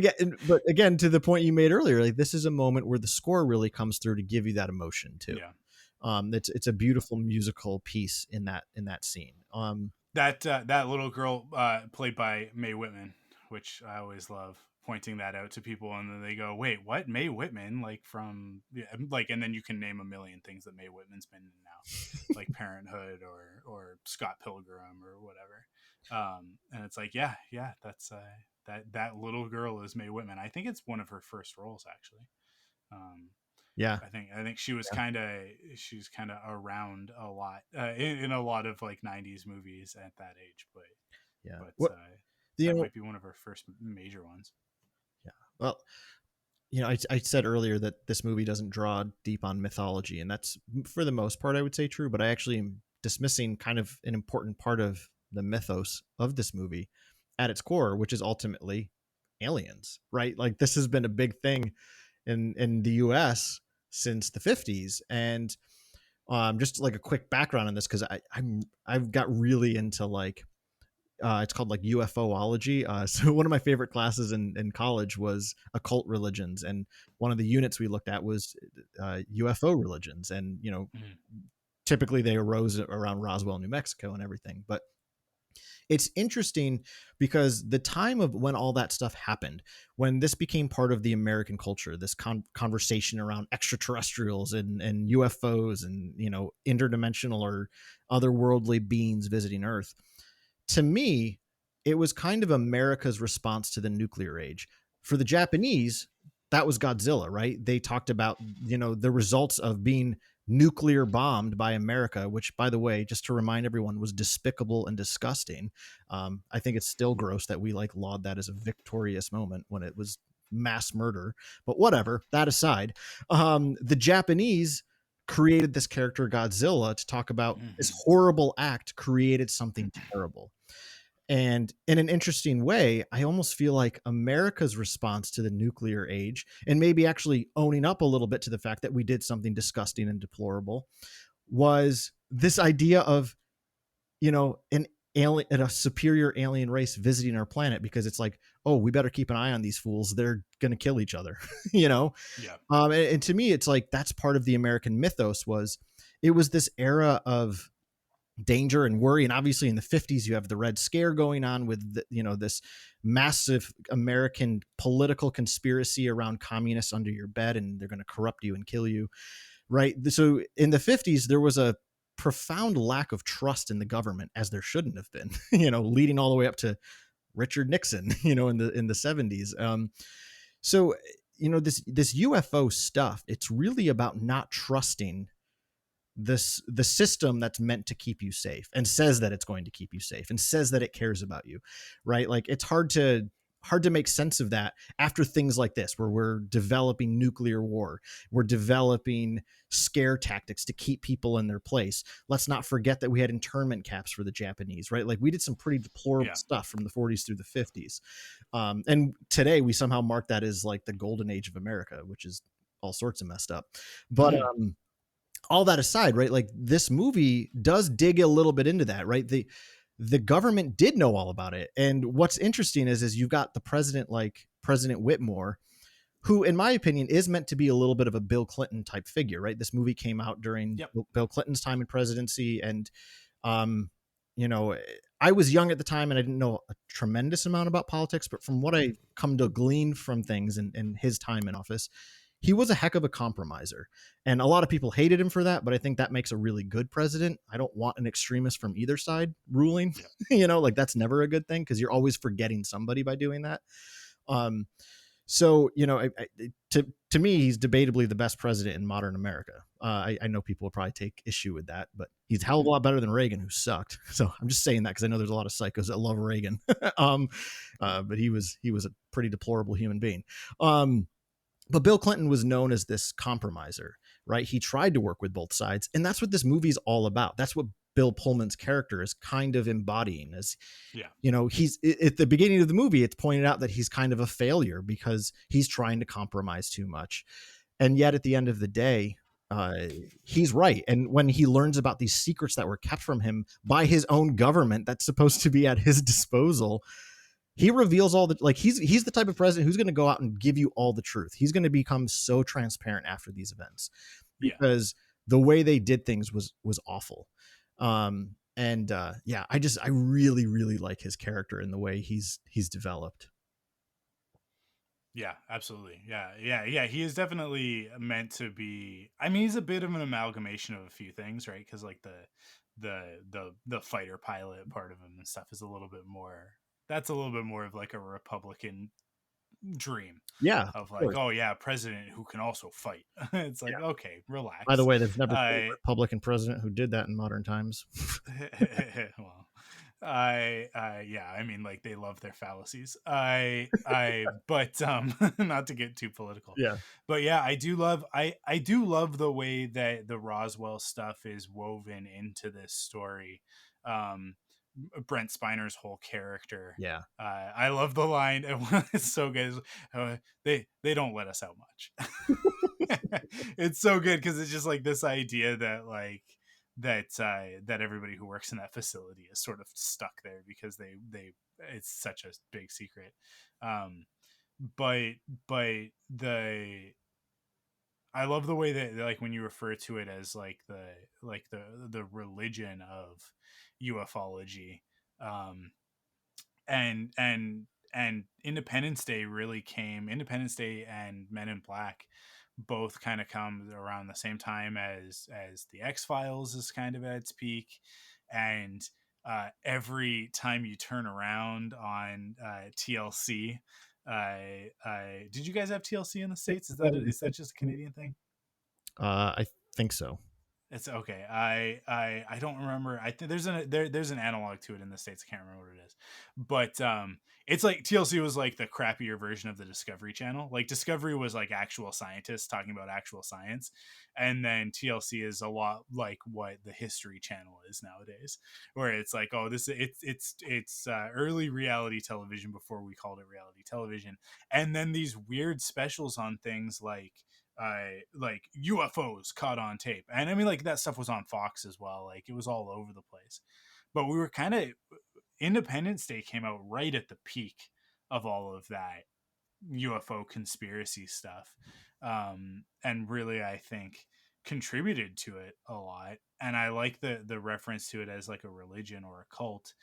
again, to the point you made earlier, like this is a moment where the score really comes through to give you that emotion too. Yeah. It's a beautiful musical piece in that scene. That little girl played by Mae Whitman, which I always love pointing that out to people, and then they go, wait, what? Mae Whitman? Like from and then you can name a million things that Mae Whitman's been in now, like Parenthood or Scott Pilgrim or whatever. And it's like, yeah, that's that little girl is Mae Whitman. I think it's one of her first roles, actually. I think she was kind of around a lot in a lot of like 90s movies at that age, but that might be one of her first major ones. Yeah. Well, I said earlier that this movie doesn't draw deep on mythology, and that's for the most part I would say true, but I actually am dismissing kind of an important part of the mythos of this movie at its core, which is ultimately aliens, right? Like this has been a big thing in the US since the 50s. And just like a quick background on this, because I've got really into like it's called like UFOlogy. So one of my favorite classes in college was occult religions, and one of the units we looked at was UFO religions, and typically they arose around Roswell, New Mexico, and everything. But it's interesting because the time of when all that stuff happened, when this became part of the American culture, this conversation around extraterrestrials and UFOs and, interdimensional or otherworldly beings visiting Earth, to me, it was kind of America's response to the nuclear age. For the Japanese, that was Godzilla, right? They talked about, the results of being nuclear bombed by America, which, by the way, just to remind everyone, was despicable and disgusting. I think it's still gross that we like laud that as a victorious moment when it was mass murder, but whatever. That aside, the Japanese created this character Godzilla to talk about this horrible act created something terrible. And in an interesting way, I almost feel like America's response to the nuclear age, and maybe actually owning up a little bit to the fact that we did something disgusting and deplorable, was this idea of, an alien, a superior alien race visiting our planet, because it's like, oh, we better keep an eye on these fools. They're going to kill each other, Yeah. And to me, it's like, that's part of the American mythos it was this era of danger and worry. And obviously in the 50s, you have the Red Scare going on with, this massive American political conspiracy around communists under your bed, and they're going to corrupt you and kill you. Right. So in the 50s, there was a profound lack of trust in the government, as there shouldn't have been, leading all the way up to Richard Nixon, in the 70s. So, this UFO stuff, it's really about not trusting the system that's meant to keep you safe and says that it's going to keep you safe and says that it cares about you, right? Like it's hard to make sense of that after things like this, where we're developing nuclear war, we're developing scare tactics to keep people in their place. Let's not forget that we had internment camps for the Japanese, right? Like we did some pretty deplorable stuff from the 40s through the 50s. And today we somehow mark that as like the golden age of America, which is all sorts of messed up. But, all that aside, right? Like this movie does dig a little bit into that, right? The government did know all about it. And what's interesting is you've got the president, like President Whitmore, who in my opinion is meant to be a little bit of a Bill Clinton type figure, right? This movie came out during Bill Clinton's time in presidency. And, I was young at the time and I didn't know a tremendous amount about politics, but from what I come to glean from things in his time in office, he was a heck of a compromiser, and a lot of people hated him for that, but I think that makes a really good president. I don't want an extremist from either side ruling. Like that's never a good thing, because you're always forgetting somebody by doing that. So, to me, he's debatably the best president in modern America. I know people will probably take issue with that, but he's a hell of a lot better than Reagan, who sucked. So I'm just saying that because I know there's a lot of psychos that love Reagan. But he was a pretty deplorable human being. But Bill Clinton was known as this compromiser, right? He tried to work with both sides, and that's what this movie's all about. That's what Bill Pullman's character is kind of embodying. He's at the beginning of the movie, it's pointed out that he's kind of a failure because he's trying to compromise too much. And yet at the end of the day, he's right. And when he learns about these secrets that were kept from him by his own government that's supposed to be at his disposal, he reveals all the, like, he's the type of president who's going to go out and give you all the truth. He's going to become so transparent after these events because the way they did things was awful. I really, really like his character and the way he's developed. Yeah, absolutely. Yeah. He is definitely meant to be. I mean, he's a bit of an amalgamation of a few things, right? Because like the fighter pilot part of him and stuff is a little bit more. That's a little bit more of like a Republican dream. Yeah. Of like, oh yeah, president who can also fight. It's like, okay, relax. By the way, there's never been a Republican president who did that in modern times. Well, I mean, like, they love their fallacies. But not to get too political. Yeah. But yeah, I do love the way that the Roswell stuff is woven into this story. Brent Spiner's whole character. Yeah. I love the line. It's so good. They don't let us out much. It's so good because it's just like this idea that like that everybody who works in that facility is sort of stuck there because they it's such a big secret. But I love the way that, like, when you refer to it as like the religion of ufology, and Independence Day and Men in Black both kind of come around the same time as the X-Files is kind of at its peak, and every time you turn around on TLC, did you guys have TLC in the States? Is that just a Canadian thing? I think so. It's okay. I don't remember. I think there's an analog to it in the States. I can't remember what it is, but it's like TLC was like the crappier version of the Discovery Channel. Like Discovery was like actual scientists talking about actual science, and then TLC is a lot like what the History Channel is nowadays, where it's like, oh, it's early reality television before we called it reality television, and then these weird specials on things like UFOs caught on tape. And I mean, like, that stuff was on Fox as well. Like, it was all over the place. But we were kind of, Independence Day came out right at the peak of all of that UFO conspiracy stuff. And really, I think, contributed to it a lot. And I like the reference to it as like a religion or a cult,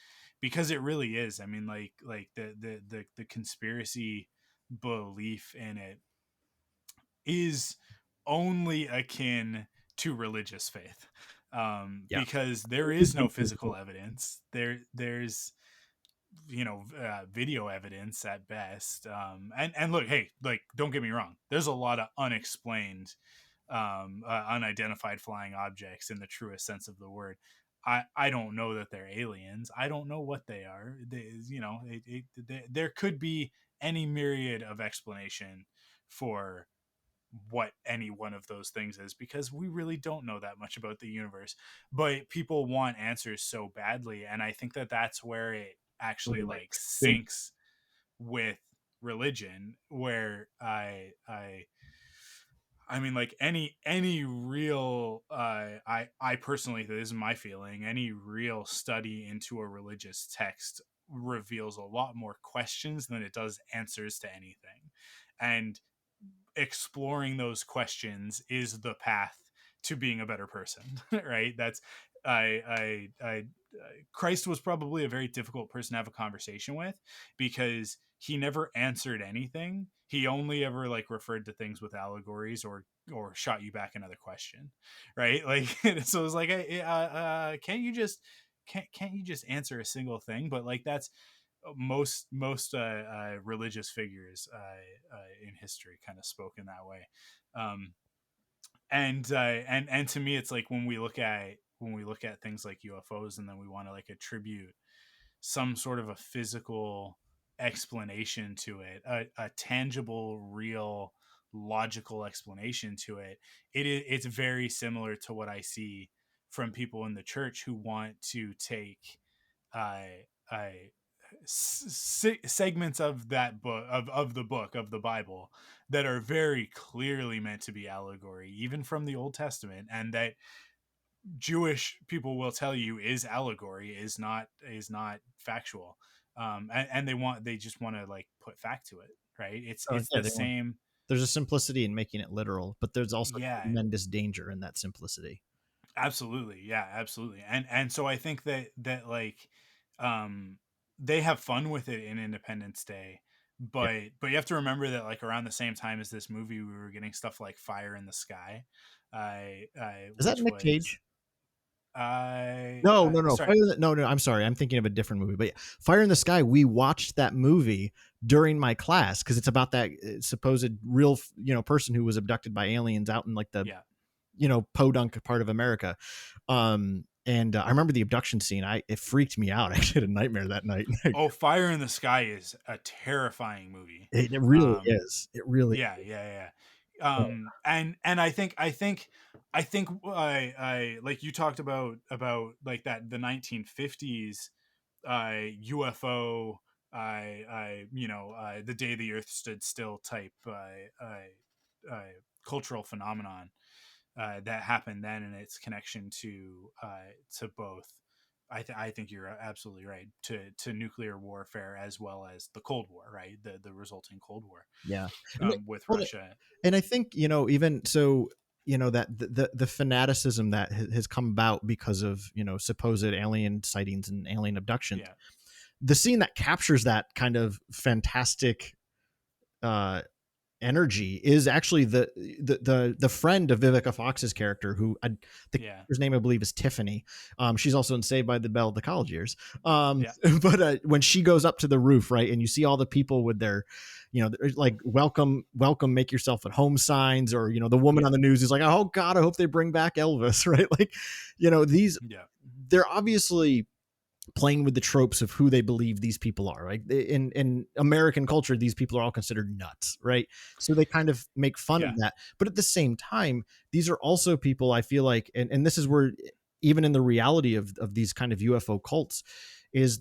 because it really is. I mean, like the conspiracy belief in it is only akin to religious faith, because there is no physical evidence. There's video evidence at best, and look, hey, like, don't get me wrong, there's a lot of unexplained, unidentified flying objects in the truest sense of the word. I don't know that they're aliens. I don't know what they are. There could be any myriad of explanation for what any one of those things is, because we really don't know that much about the universe, but people want answers so badly. And I think that that's where it actually like syncs with religion, where I mean, like, any real I personally, this is my feeling, any real study into a religious text reveals a lot more questions than it does answers to anything. And exploring those questions is the path to being a better person. Right? That's I Christ was probably a very difficult person to have a conversation with, because he never answered anything. He only ever like referred to things with allegories, or shot you back another question, right? Like, so it was like, can't you just answer a single thing? But like, that's most religious figures in history kind of spoke in that way. And to me, it's like, when we look at things like UFOs, and then we want to like attribute some sort of a physical explanation to it, a tangible, real, logical explanation to it. It's very similar to what I see from people in the church who want to take uh, uh, segments of that book, of the book of the Bible, that are very clearly meant to be allegory, even from the Old Testament, and that Jewish people will tell you is allegory, is not factual. And they just want to like put fact to it, right? Oh, It's yeah, the same. there's a simplicity in making it literal, but there's also Yeah, tremendous danger in that simplicity. absolutely. Yeah, absolutely. And so I think that like, um they have fun with it in Independence Day, Yeah. but you have to remember that like around the same time as this movie, we were getting stuff like Fire in the Sky, Is that which Nick was Cage? No, no, no. sorry. No. I'm sorry. I'm thinking of a different movie. But yeah, Fire in the Sky. We watched that movie during my class because it's about that supposed real, person who was abducted by aliens out in like the, Yeah. podunk part of America. And I remember the abduction scene. It freaked me out. I actually had a nightmare that night. Oh, Fire in the Sky is a terrifying movie. It really is. It really. Yeah, yeah, yeah. And I like you talked about like that, the 1950s UFO, the day the Earth stood still type cultural phenomenon that happened then, and its connection to both. I think you're absolutely right, to nuclear warfare, as well as the Cold War, right? The resulting Cold War, Yeah. with Well, Russia. and I think, even so, that the fanaticism that has come about because of, supposed alien sightings and alien abductions, Yeah, the scene that captures that kind of fantastic uh energy is actually the friend of Vivica Fox's character, who the yeah, character's name I believe is Tiffany. She's also in Saved by the Bell, the college years. yeah, But when she goes up to the roof, right, and you see all the people with their, like welcome, make yourself at home signs, or the woman yeah, on the news is like, oh God, I hope they bring back Elvis, right? Like, these, yeah, they're obviously playing with the tropes of who they believe these people are. Right, in American culture, these people are all considered nuts, right? So they kind of make fun of yeah, that, but at the same time, these are also people, I feel like, and this is where, even in the reality of these kind of UFO cults, is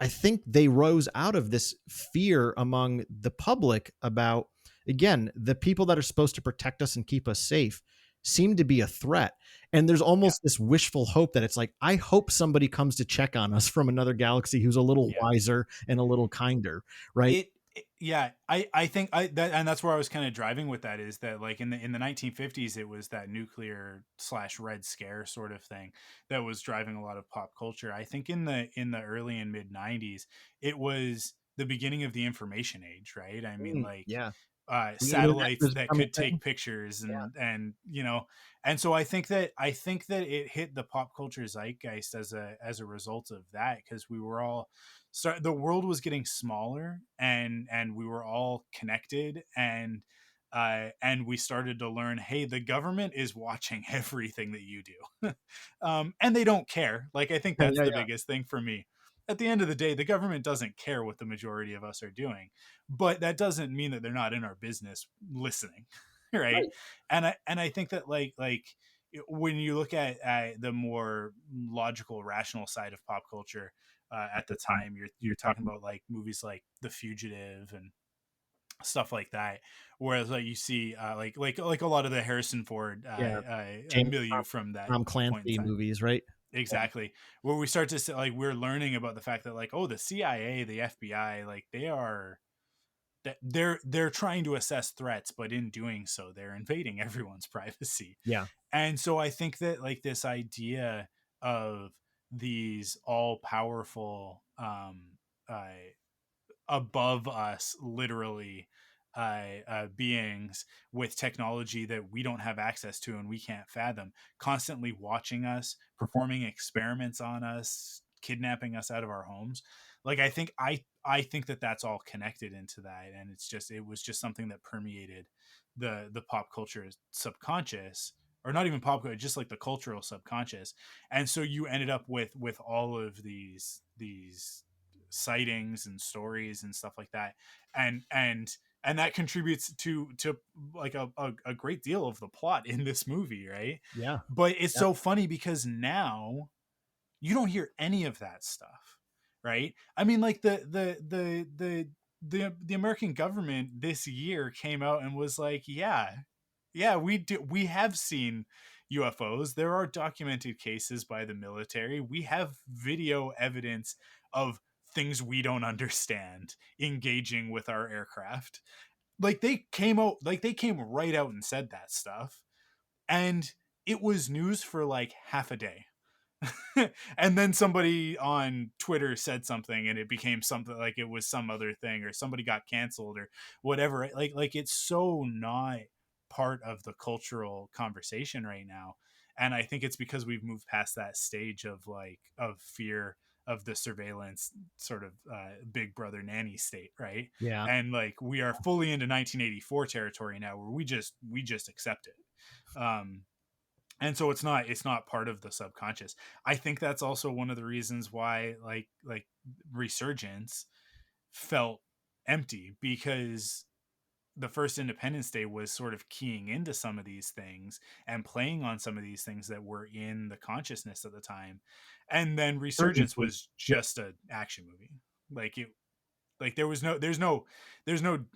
I think they rose out of this fear among the public about, again, the people that are supposed to protect us and keep us safe seem to be a threat. And there's yeah, almost this wishful hope that it's like, I hope somebody comes to check on us from another galaxy who's a little yeah. wiser and a little kinder, right? Yeah, I think that, and that's where I was kind of driving with that, is that like in the 1950s, it was that nuclear / Red Scare sort of thing that was driving a lot of pop culture. I think in the early and mid 90s, it was the beginning of the information age, right? I mean, like, Yeah. The internet satellites was that becoming could a thing. take pictures, and so I think that it hit the pop culture zeitgeist as a result of that, because we were all the world was getting smaller, and we were all connected, and we started to learn, hey, the government is watching everything that you do. And they don't care. Like, I think Yeah, that's yeah, the yeah. biggest thing for me. At the end of the day, the government doesn't care what the majority of us are doing, but that doesn't mean that they're not in our business listening. Right. Right. And I think that like when you look at the more logical, rational side of pop culture, At at the the time, time, you're you're talking talking. about like movies like The Fugitive and stuff like that. Whereas like you see like a lot of the Harrison Ford Yeah. James milieu from that Tom point in Clancy time. movies, right? Yeah. Exactly. Where we start to say, like, we're learning about the fact that like, oh, the CIA, the FBI, like, they're trying to assess threats, but in doing so, they're invading everyone's privacy. Yeah. And so I think that like this idea of these all powerful, above us, literally, beings with technology that we don't have access to and we can't fathom, constantly watching us, performing experiments on us, kidnapping us out of our homes. Like, I think that that's all connected into that, and it was just something that permeated the pop culture subconscious, or not even pop culture, just like the cultural subconscious. And so you ended up with all of these sightings and stories and stuff like that, and that contributes to like a great deal of the plot in this movie, right? Yeah. But it's so funny because now you don't hear any of that stuff, right? I mean, like the American government this year came out and was like, yeah, we have seen UFOs. There are documented cases by the military. We have video evidence of things we don't understand engaging with our aircraft. Like, they came right out and said that stuff, and it was news for like half a day. And then somebody on Twitter said something and it became something, like it was some other thing, or somebody got canceled or whatever. Like it's so not part of the cultural conversation right now. And I think it's because we've moved past that stage of fear of the surveillance sort of big brother nanny state, right? Yeah. And like we are fully into 1984 territory now, where we just accept it. And so it's not part of the subconscious. I think that's also one of the reasons why like Resurgence felt empty, because the first Independence Day was sort of keying into some of these things and playing on some of these things that were in the consciousness at the time. And then Resurgence was just an action movie. Like there's no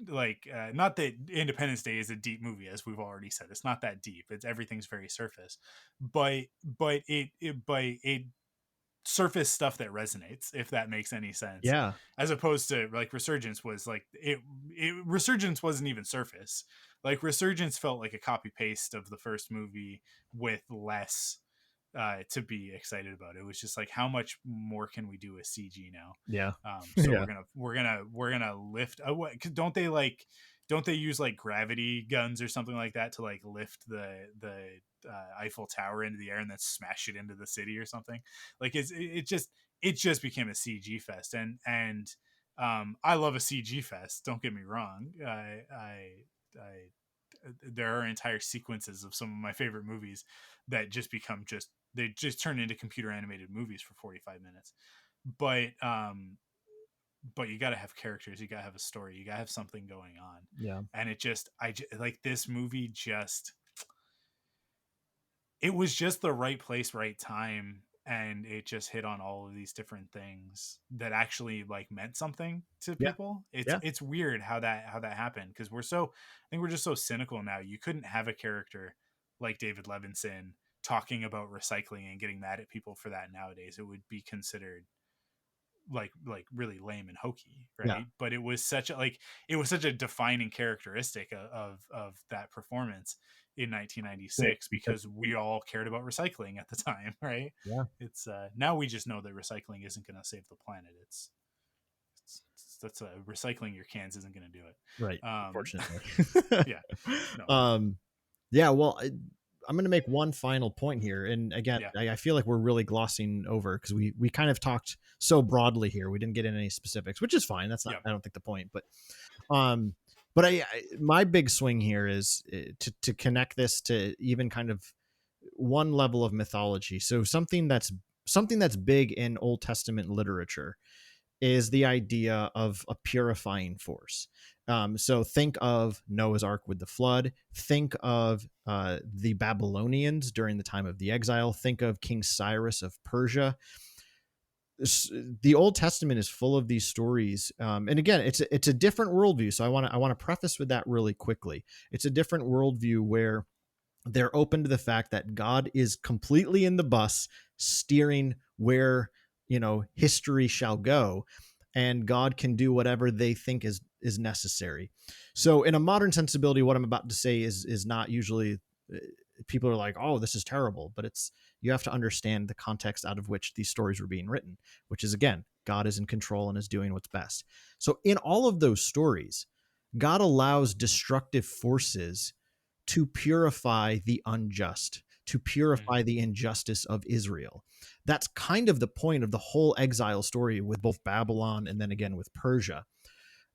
like not that Independence Day is a deep movie, as we've already said. It's not that deep. It's everything's very surface, but it surface stuff that resonates, if that makes any sense. Yeah. As opposed to like Resurgence was like Resurgence wasn't even surface. Like Resurgence felt like a copy paste of the first movie with less to be excited about. It was just like, how much more can we do with CG now? Yeah. So Yeah. we're gonna lift. Don't they use like gravity guns or something like that to like lift the Eiffel Tower into the air and then smash it into the city or something? Like it just became a CG fest, and I love a CG fest. Don't get me wrong. There are entire sequences of some of my favorite movies that just they just turn into computer animated movies for 45 minutes. But you got to have characters, you got to have a story, you got to have something going on. Yeah. And like this movie it was just the right place, right time, and it just hit on all of these different things that actually like meant something to people. It's weird how that happened, because I think we're just so cynical now. You couldn't have a character like David Levinson talking about recycling and getting mad at people for that nowadays. It would be considered like really lame and hokey, right? Yeah. But it was such a defining characteristic of that performance in 1996, because we all cared about recycling at the time, right? Yeah. It's now we just know that recycling isn't going to save the planet. It's recycling your cans isn't going to do it, Right. Unfortunately. Yeah. No. Yeah. Well, I'm going to make one final point here. And again, I feel like we're really glossing over, because we kind of talked so broadly here. We didn't get into any specifics, which is fine. That's not, I don't think, the point, but my big swing here is to connect this to even kind of one level of mythology. So something that's big in Old Testament literature is the idea of a purifying force. So think of Noah's Ark with the flood. Think of the Babylonians during the time of the exile. Think of King Cyrus of Persia. The Old Testament is full of these stories, and again, it's a different worldview. So I want to preface with that really quickly. It's a different worldview where they're open to the fact that God is completely in the bus, steering where history shall go, and God can do whatever they think is necessary. So in a modern sensibility, what I'm about to say is not usually people are like, oh, this is terrible, but you have to understand the context out of which these stories were being written, which is, again, God is in control and is doing what's best. So in all of those stories, God allows destructive forces to purify the unjust, to purify the injustice of Israel. That's kind of the point of the whole exile story with both Babylon and then again with Persia.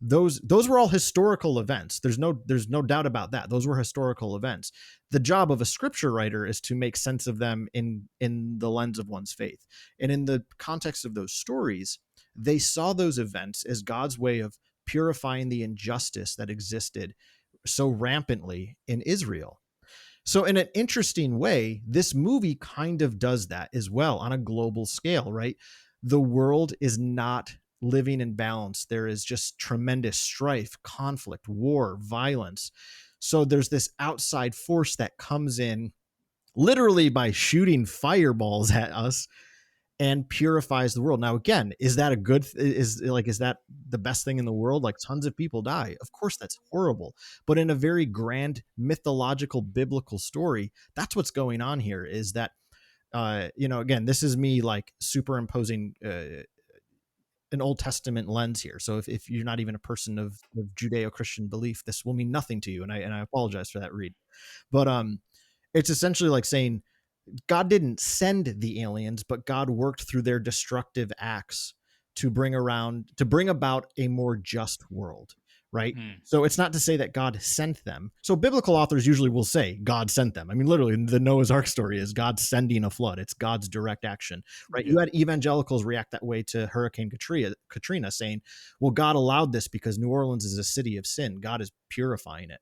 Those were all historical events. There's no doubt about that. Those were historical events. The job of a scripture writer is to make sense of them in the lens of one's faith. And in the context of those stories, they saw those events as God's way of purifying the injustice that existed so rampantly in Israel. So in an interesting way, this movie kind of does that as well on a global scale, right? The world is not living in balance. There is just tremendous strife, conflict, war, violence. So there's this outside force that comes in literally by shooting fireballs at us and purifies the world. Now, again, is that is that the best thing in the world? Like, tons of people die. Of course, that's horrible. But in a very grand mythological biblical story, that's what's going on here, is that, again, this is me like superimposing an Old Testament lens here. So if you're not even a person of Judeo-Christian belief, this will mean nothing to you. And I apologize for that, Reed. But it's essentially like saying, God didn't send the aliens, but God worked through their destructive acts to bring about a more just world, right? So it's not to say that God sent them. So biblical authors usually will say God sent them. I mean, literally, the Noah's Ark story is God sending a flood. It's God's direct action, right? Yeah. You had evangelicals react that way to Hurricane Katrina, saying, well, God allowed this because New Orleans is a city of sin. God is purifying it.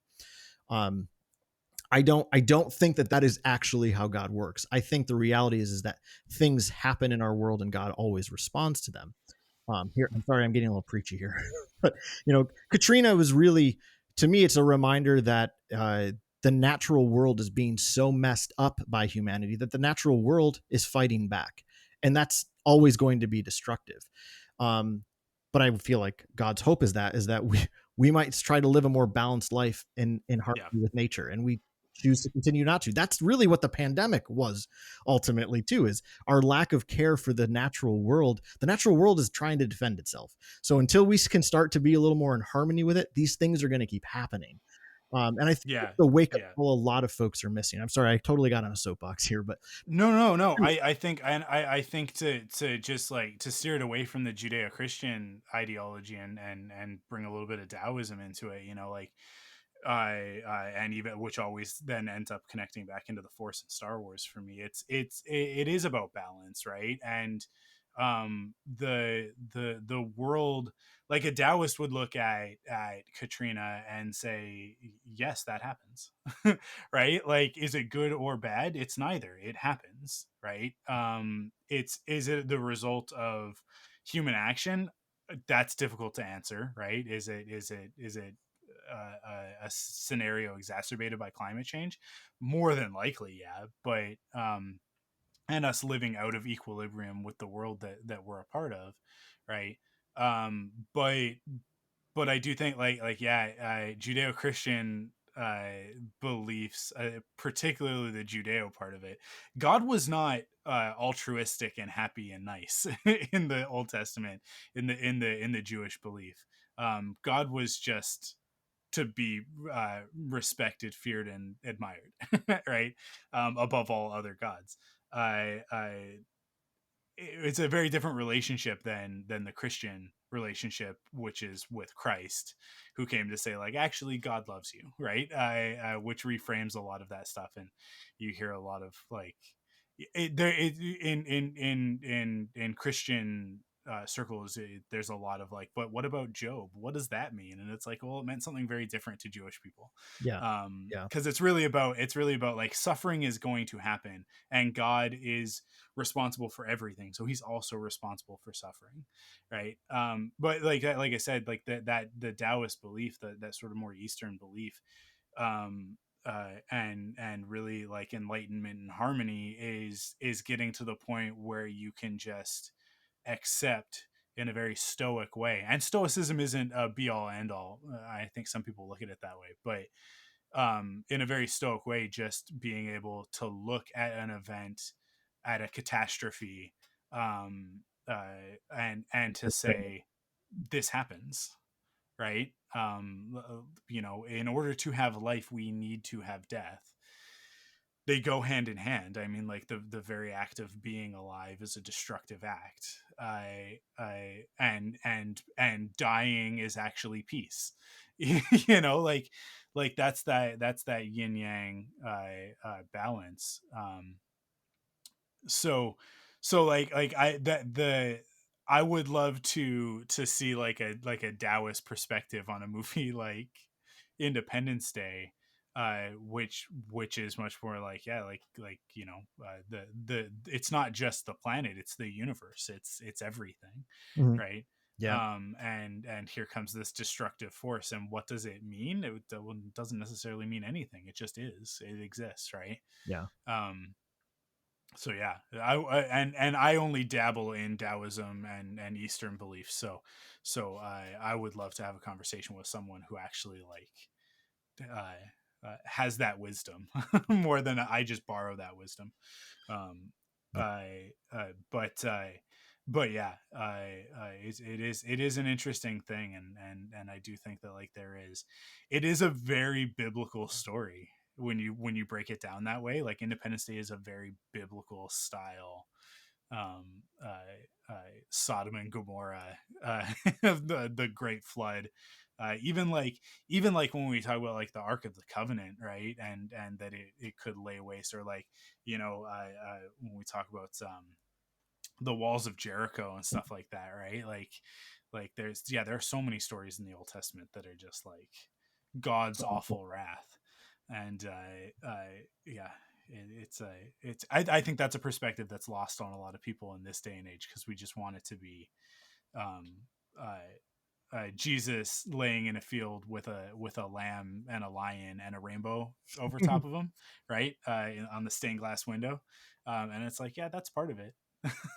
I don't think that is actually how God works. I think the reality is that things happen in our world and God always responds to them. Here, I'm sorry, I'm getting a little preachy here, but Katrina was really, to me, it's a reminder that the natural world is being so messed up by humanity that the natural world is fighting back, and that's always going to be destructive. But I feel like God's hope is that we might try to live a more balanced life in harmony with nature, and we choose to continue not to. That's really what the pandemic was ultimately too, is our lack of care for the natural world. The natural world is trying to defend itself. So until we can start to be a little more in harmony with it, these things are going to keep happening. And I think the wake up call a lot of folks are missing. I'm sorry, I totally got on a soapbox here, but no. I think to just like to steer it away from the Judeo-Christian ideology and bring a little bit of Taoism into it, like and even which always then ends up connecting back into the Force in Star Wars for me. It is about balance, right? And the world, like a Taoist would look at Katrina and say, yes, that happens. Right? Like, is it good or bad? It's neither. It happens, right? Is it the result of human action? That's difficult to answer, right? Is it a scenario exacerbated by climate change? More than likely, yeah. But and us living out of equilibrium with the world that we're a part of, right? But I do think Judeo-Christian beliefs, particularly the Judeo part of it, God was not altruistic and happy and nice in the Old Testament, in the Jewish belief. God was just to be respected, feared, and admired, right? Above all other gods. It's a very different relationship than the Christian relationship, which is with Christ, who came to say, like, actually God loves you, right? Which reframes a lot of that stuff, and you hear a lot of like in Christian circles, there's a lot of like, but what about Job? What does that mean? And it's like, well, it meant something very different to Jewish people. Because it's really about like, suffering is going to happen, and God is responsible for everything, so he's also responsible for suffering, right? But like I said, like that the Taoist belief, that sort of more Eastern belief, and really like enlightenment and harmony is getting to the point where you can just accept in a very stoic way. And stoicism isn't a be all end all. I think some people look at it that way, but in a very stoic way, just being able to look at an event, at a catastrophe, and to say this happens, right? In order to have life, we need to have death. They go hand in hand. I mean, like the very act of being alive is a destructive act. And dying is actually peace. Like that's that yin yang balance. So like I would love to see like a Taoist perspective on a movie like Independence Day, which is much more like, yeah, the it's not just the planet, it's the universe, it's everything, Mhm. right? Yeah. And here comes this destructive force, and what does it mean? It doesn't necessarily mean anything. It just is. It exists, right? Yeah. So yeah, and I only dabble in Taoism and Eastern beliefs, so I would love to have a conversation with someone who actually has that wisdom more than I just borrow that wisdom. Um, Yeah. I but yeah, it is an interesting thing, and I do think that like it is a very biblical story when you break it down that way. Like Independence Day is a very biblical style, Sodom and Gomorrah, the Great Flood, even like when we talk about like the Ark of the Covenant, right? And that it could lay waste, or like when we talk about the walls of Jericho and stuff like that, right? Like there are so many stories in the Old Testament that are just like God's awful wrath, and yeah, I think that's a perspective that's lost on a lot of people in this day and age, because we just want it to be um, Jesus laying in a field with a lamb and a lion and a rainbow over top of him, right? On the stained glass window, and it's like, yeah, that's part of it.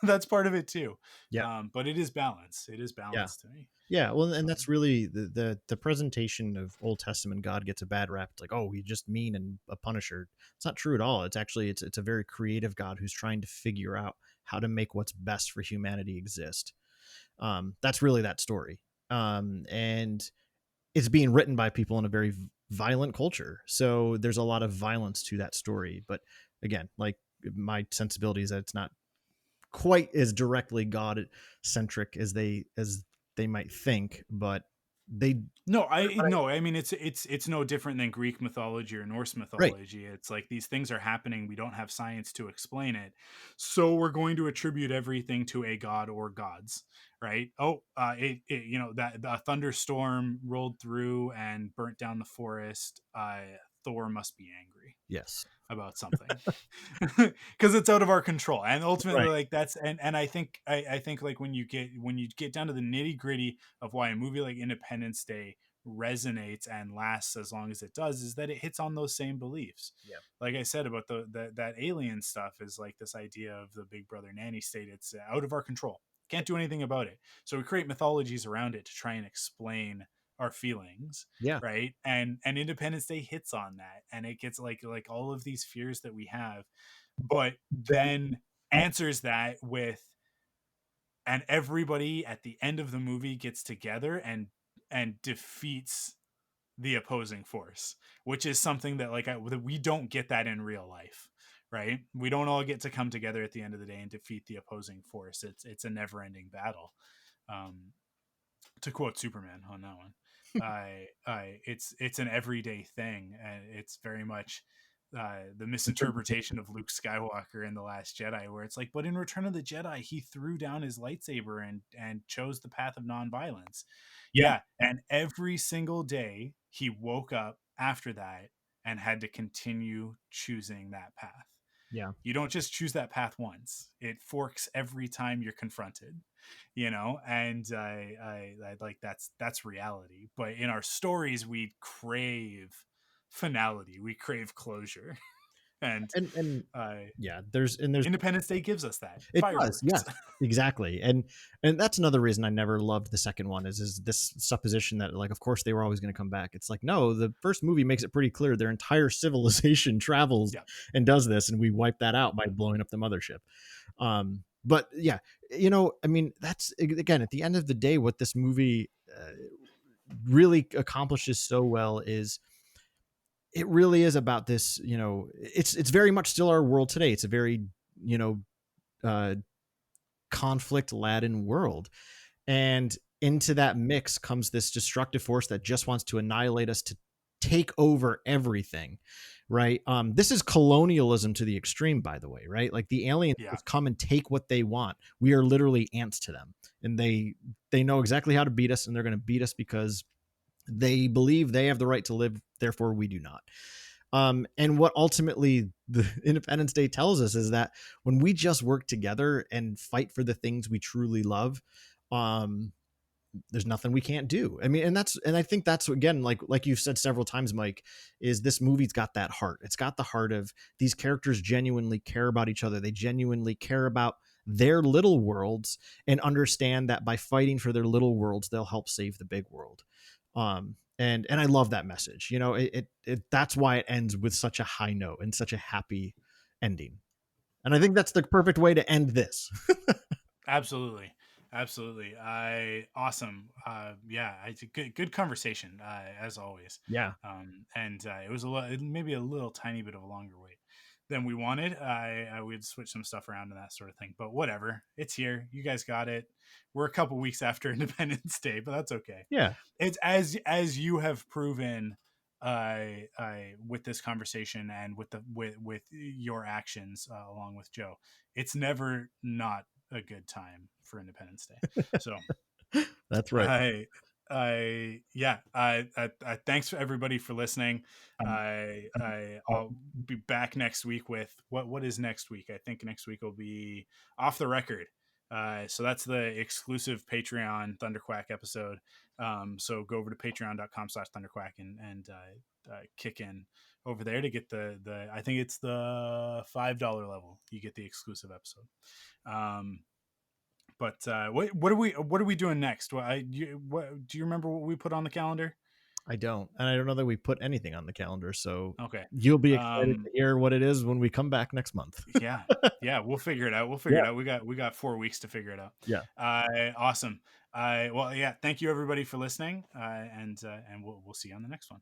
That's part of it too. Yeah. But it is balance. It is Yeah. balance to me. Yeah, well, and that's really the presentation of Old Testament God gets a bad rap. It's like, oh, he's just mean and a punisher. It's not true at all. It's actually it's a very creative God who's trying to figure out how to make what's best for humanity exist. That's really that story, and it's being written by people in a very violent culture. So there's a lot of violence to that story. But again, like my sensibility is that it's not quite as directly God centric as they might think, but they I mean, it's no different than Greek mythology or Norse right. mythology. It's like these things are happening. We don't have science to explain it, so we're going to attribute everything to a god or gods, right? Oh, that a thunderstorm rolled through and burnt down the forest. Thor must be angry Yes. about something because it's out of our control, and ultimately Right. like that's and I think like when you get down to the nitty gritty of why a movie like Independence Day resonates and lasts as long as it does, is that it hits on those same beliefs. Yeah. Like I said about that alien stuff, is like this idea of the big brother nanny state. It's out of our control, can't do anything about it, so we create mythologies around it to try and explain our feelings, Yeah. right? And Independence Day hits on that, and it gets like all of these fears that we have, but then answers that with, and everybody at the end of the movie gets together and defeats the opposing force, which is something that that we don't get that in real life, right? We don't all get to come together at the end of the day and defeat the opposing force. It's a never-ending battle, to quote Superman on that one. It's an everyday thing, and it's very much the misinterpretation of Luke Skywalker in The Last Jedi, where it's like, but in Return of the Jedi, he threw down his lightsaber and chose the path of nonviolence. Yeah, and every single day he woke up after that and had to continue choosing that path. Yeah. You don't just choose that path once; it forks every time you're confronted, and I like that's reality. But in our stories, we crave finality, we crave closure. And there's Independence Day gives us that. It Fireworks. does, yeah, exactly. And that's another reason I never loved the second one is this supposition that, like, of course they were always going to come back. It's like, no, the first movie makes it pretty clear their entire civilization travels and does this, and we wipe that out by blowing up the mothership. But yeah, I mean, that's, again, at the end of the day, what this movie really accomplishes so well is it really is about this, it's very much still our world today. It's a very, conflict laden world, and into that mix comes this destructive force that just wants to annihilate us, to take over everything, right? This is colonialism to the extreme, by the way, right? Like, the aliens come and take what they want. We are literally ants to them, and they know exactly how to beat us, and they're going to beat us because they believe they have the right to live, therefore we do not. And what ultimately the Independence Day tells us is that when we just work together and fight for the things we truly love, there's nothing we can't do. I mean, and I think that's, again, like you've said several times, Mike, is this movie's got that heart. It's got the heart of these characters genuinely care about each other. They genuinely care about their little worlds and understand that by fighting for their little worlds, they'll help save the big world. And I love that message. That's why it ends with such a high note and such a happy ending. And I think that's the perfect way to end this. Absolutely. Awesome. It's a good conversation, as always. Yeah. And it was maybe a little tiny bit of a longer wait than we wanted. We'd switch some stuff around and that sort of thing, but whatever, it's here. You guys got it. We're a couple weeks after Independence Day, but that's okay. Yeah. It's as you have proven, with this conversation and with your actions, along with Joe, it's never not a good time for Independence Day. So that's right. Thanks for everybody for listening. I'll be back next week with what is next week. I think next week will be Off the Record. So that's the exclusive Patreon Thunderquack episode. So go over to patreon.com/Thunderquack and kick in over there to get the I think it's the $5 level. You get the exclusive episode. But what are we doing next? Do you remember what we put on the calendar? I don't, and I don't know that we put anything on the calendar. So okay, you'll be excited to hear what it is when we come back next month. yeah, we'll figure it out. It out. We got 4 weeks to figure it out. Yeah. Awesome. Thank you everybody for listening. And we'll see you on the next one.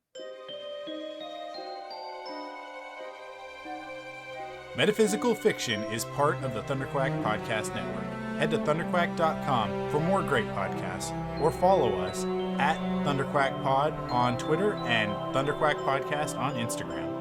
Metaphysical Fiction is part of the Thunderquack Podcast Network. Head to thunderquack.com for more great podcasts, or follow us at ThunderquackPod on Twitter and Thunderquack Podcast on Instagram.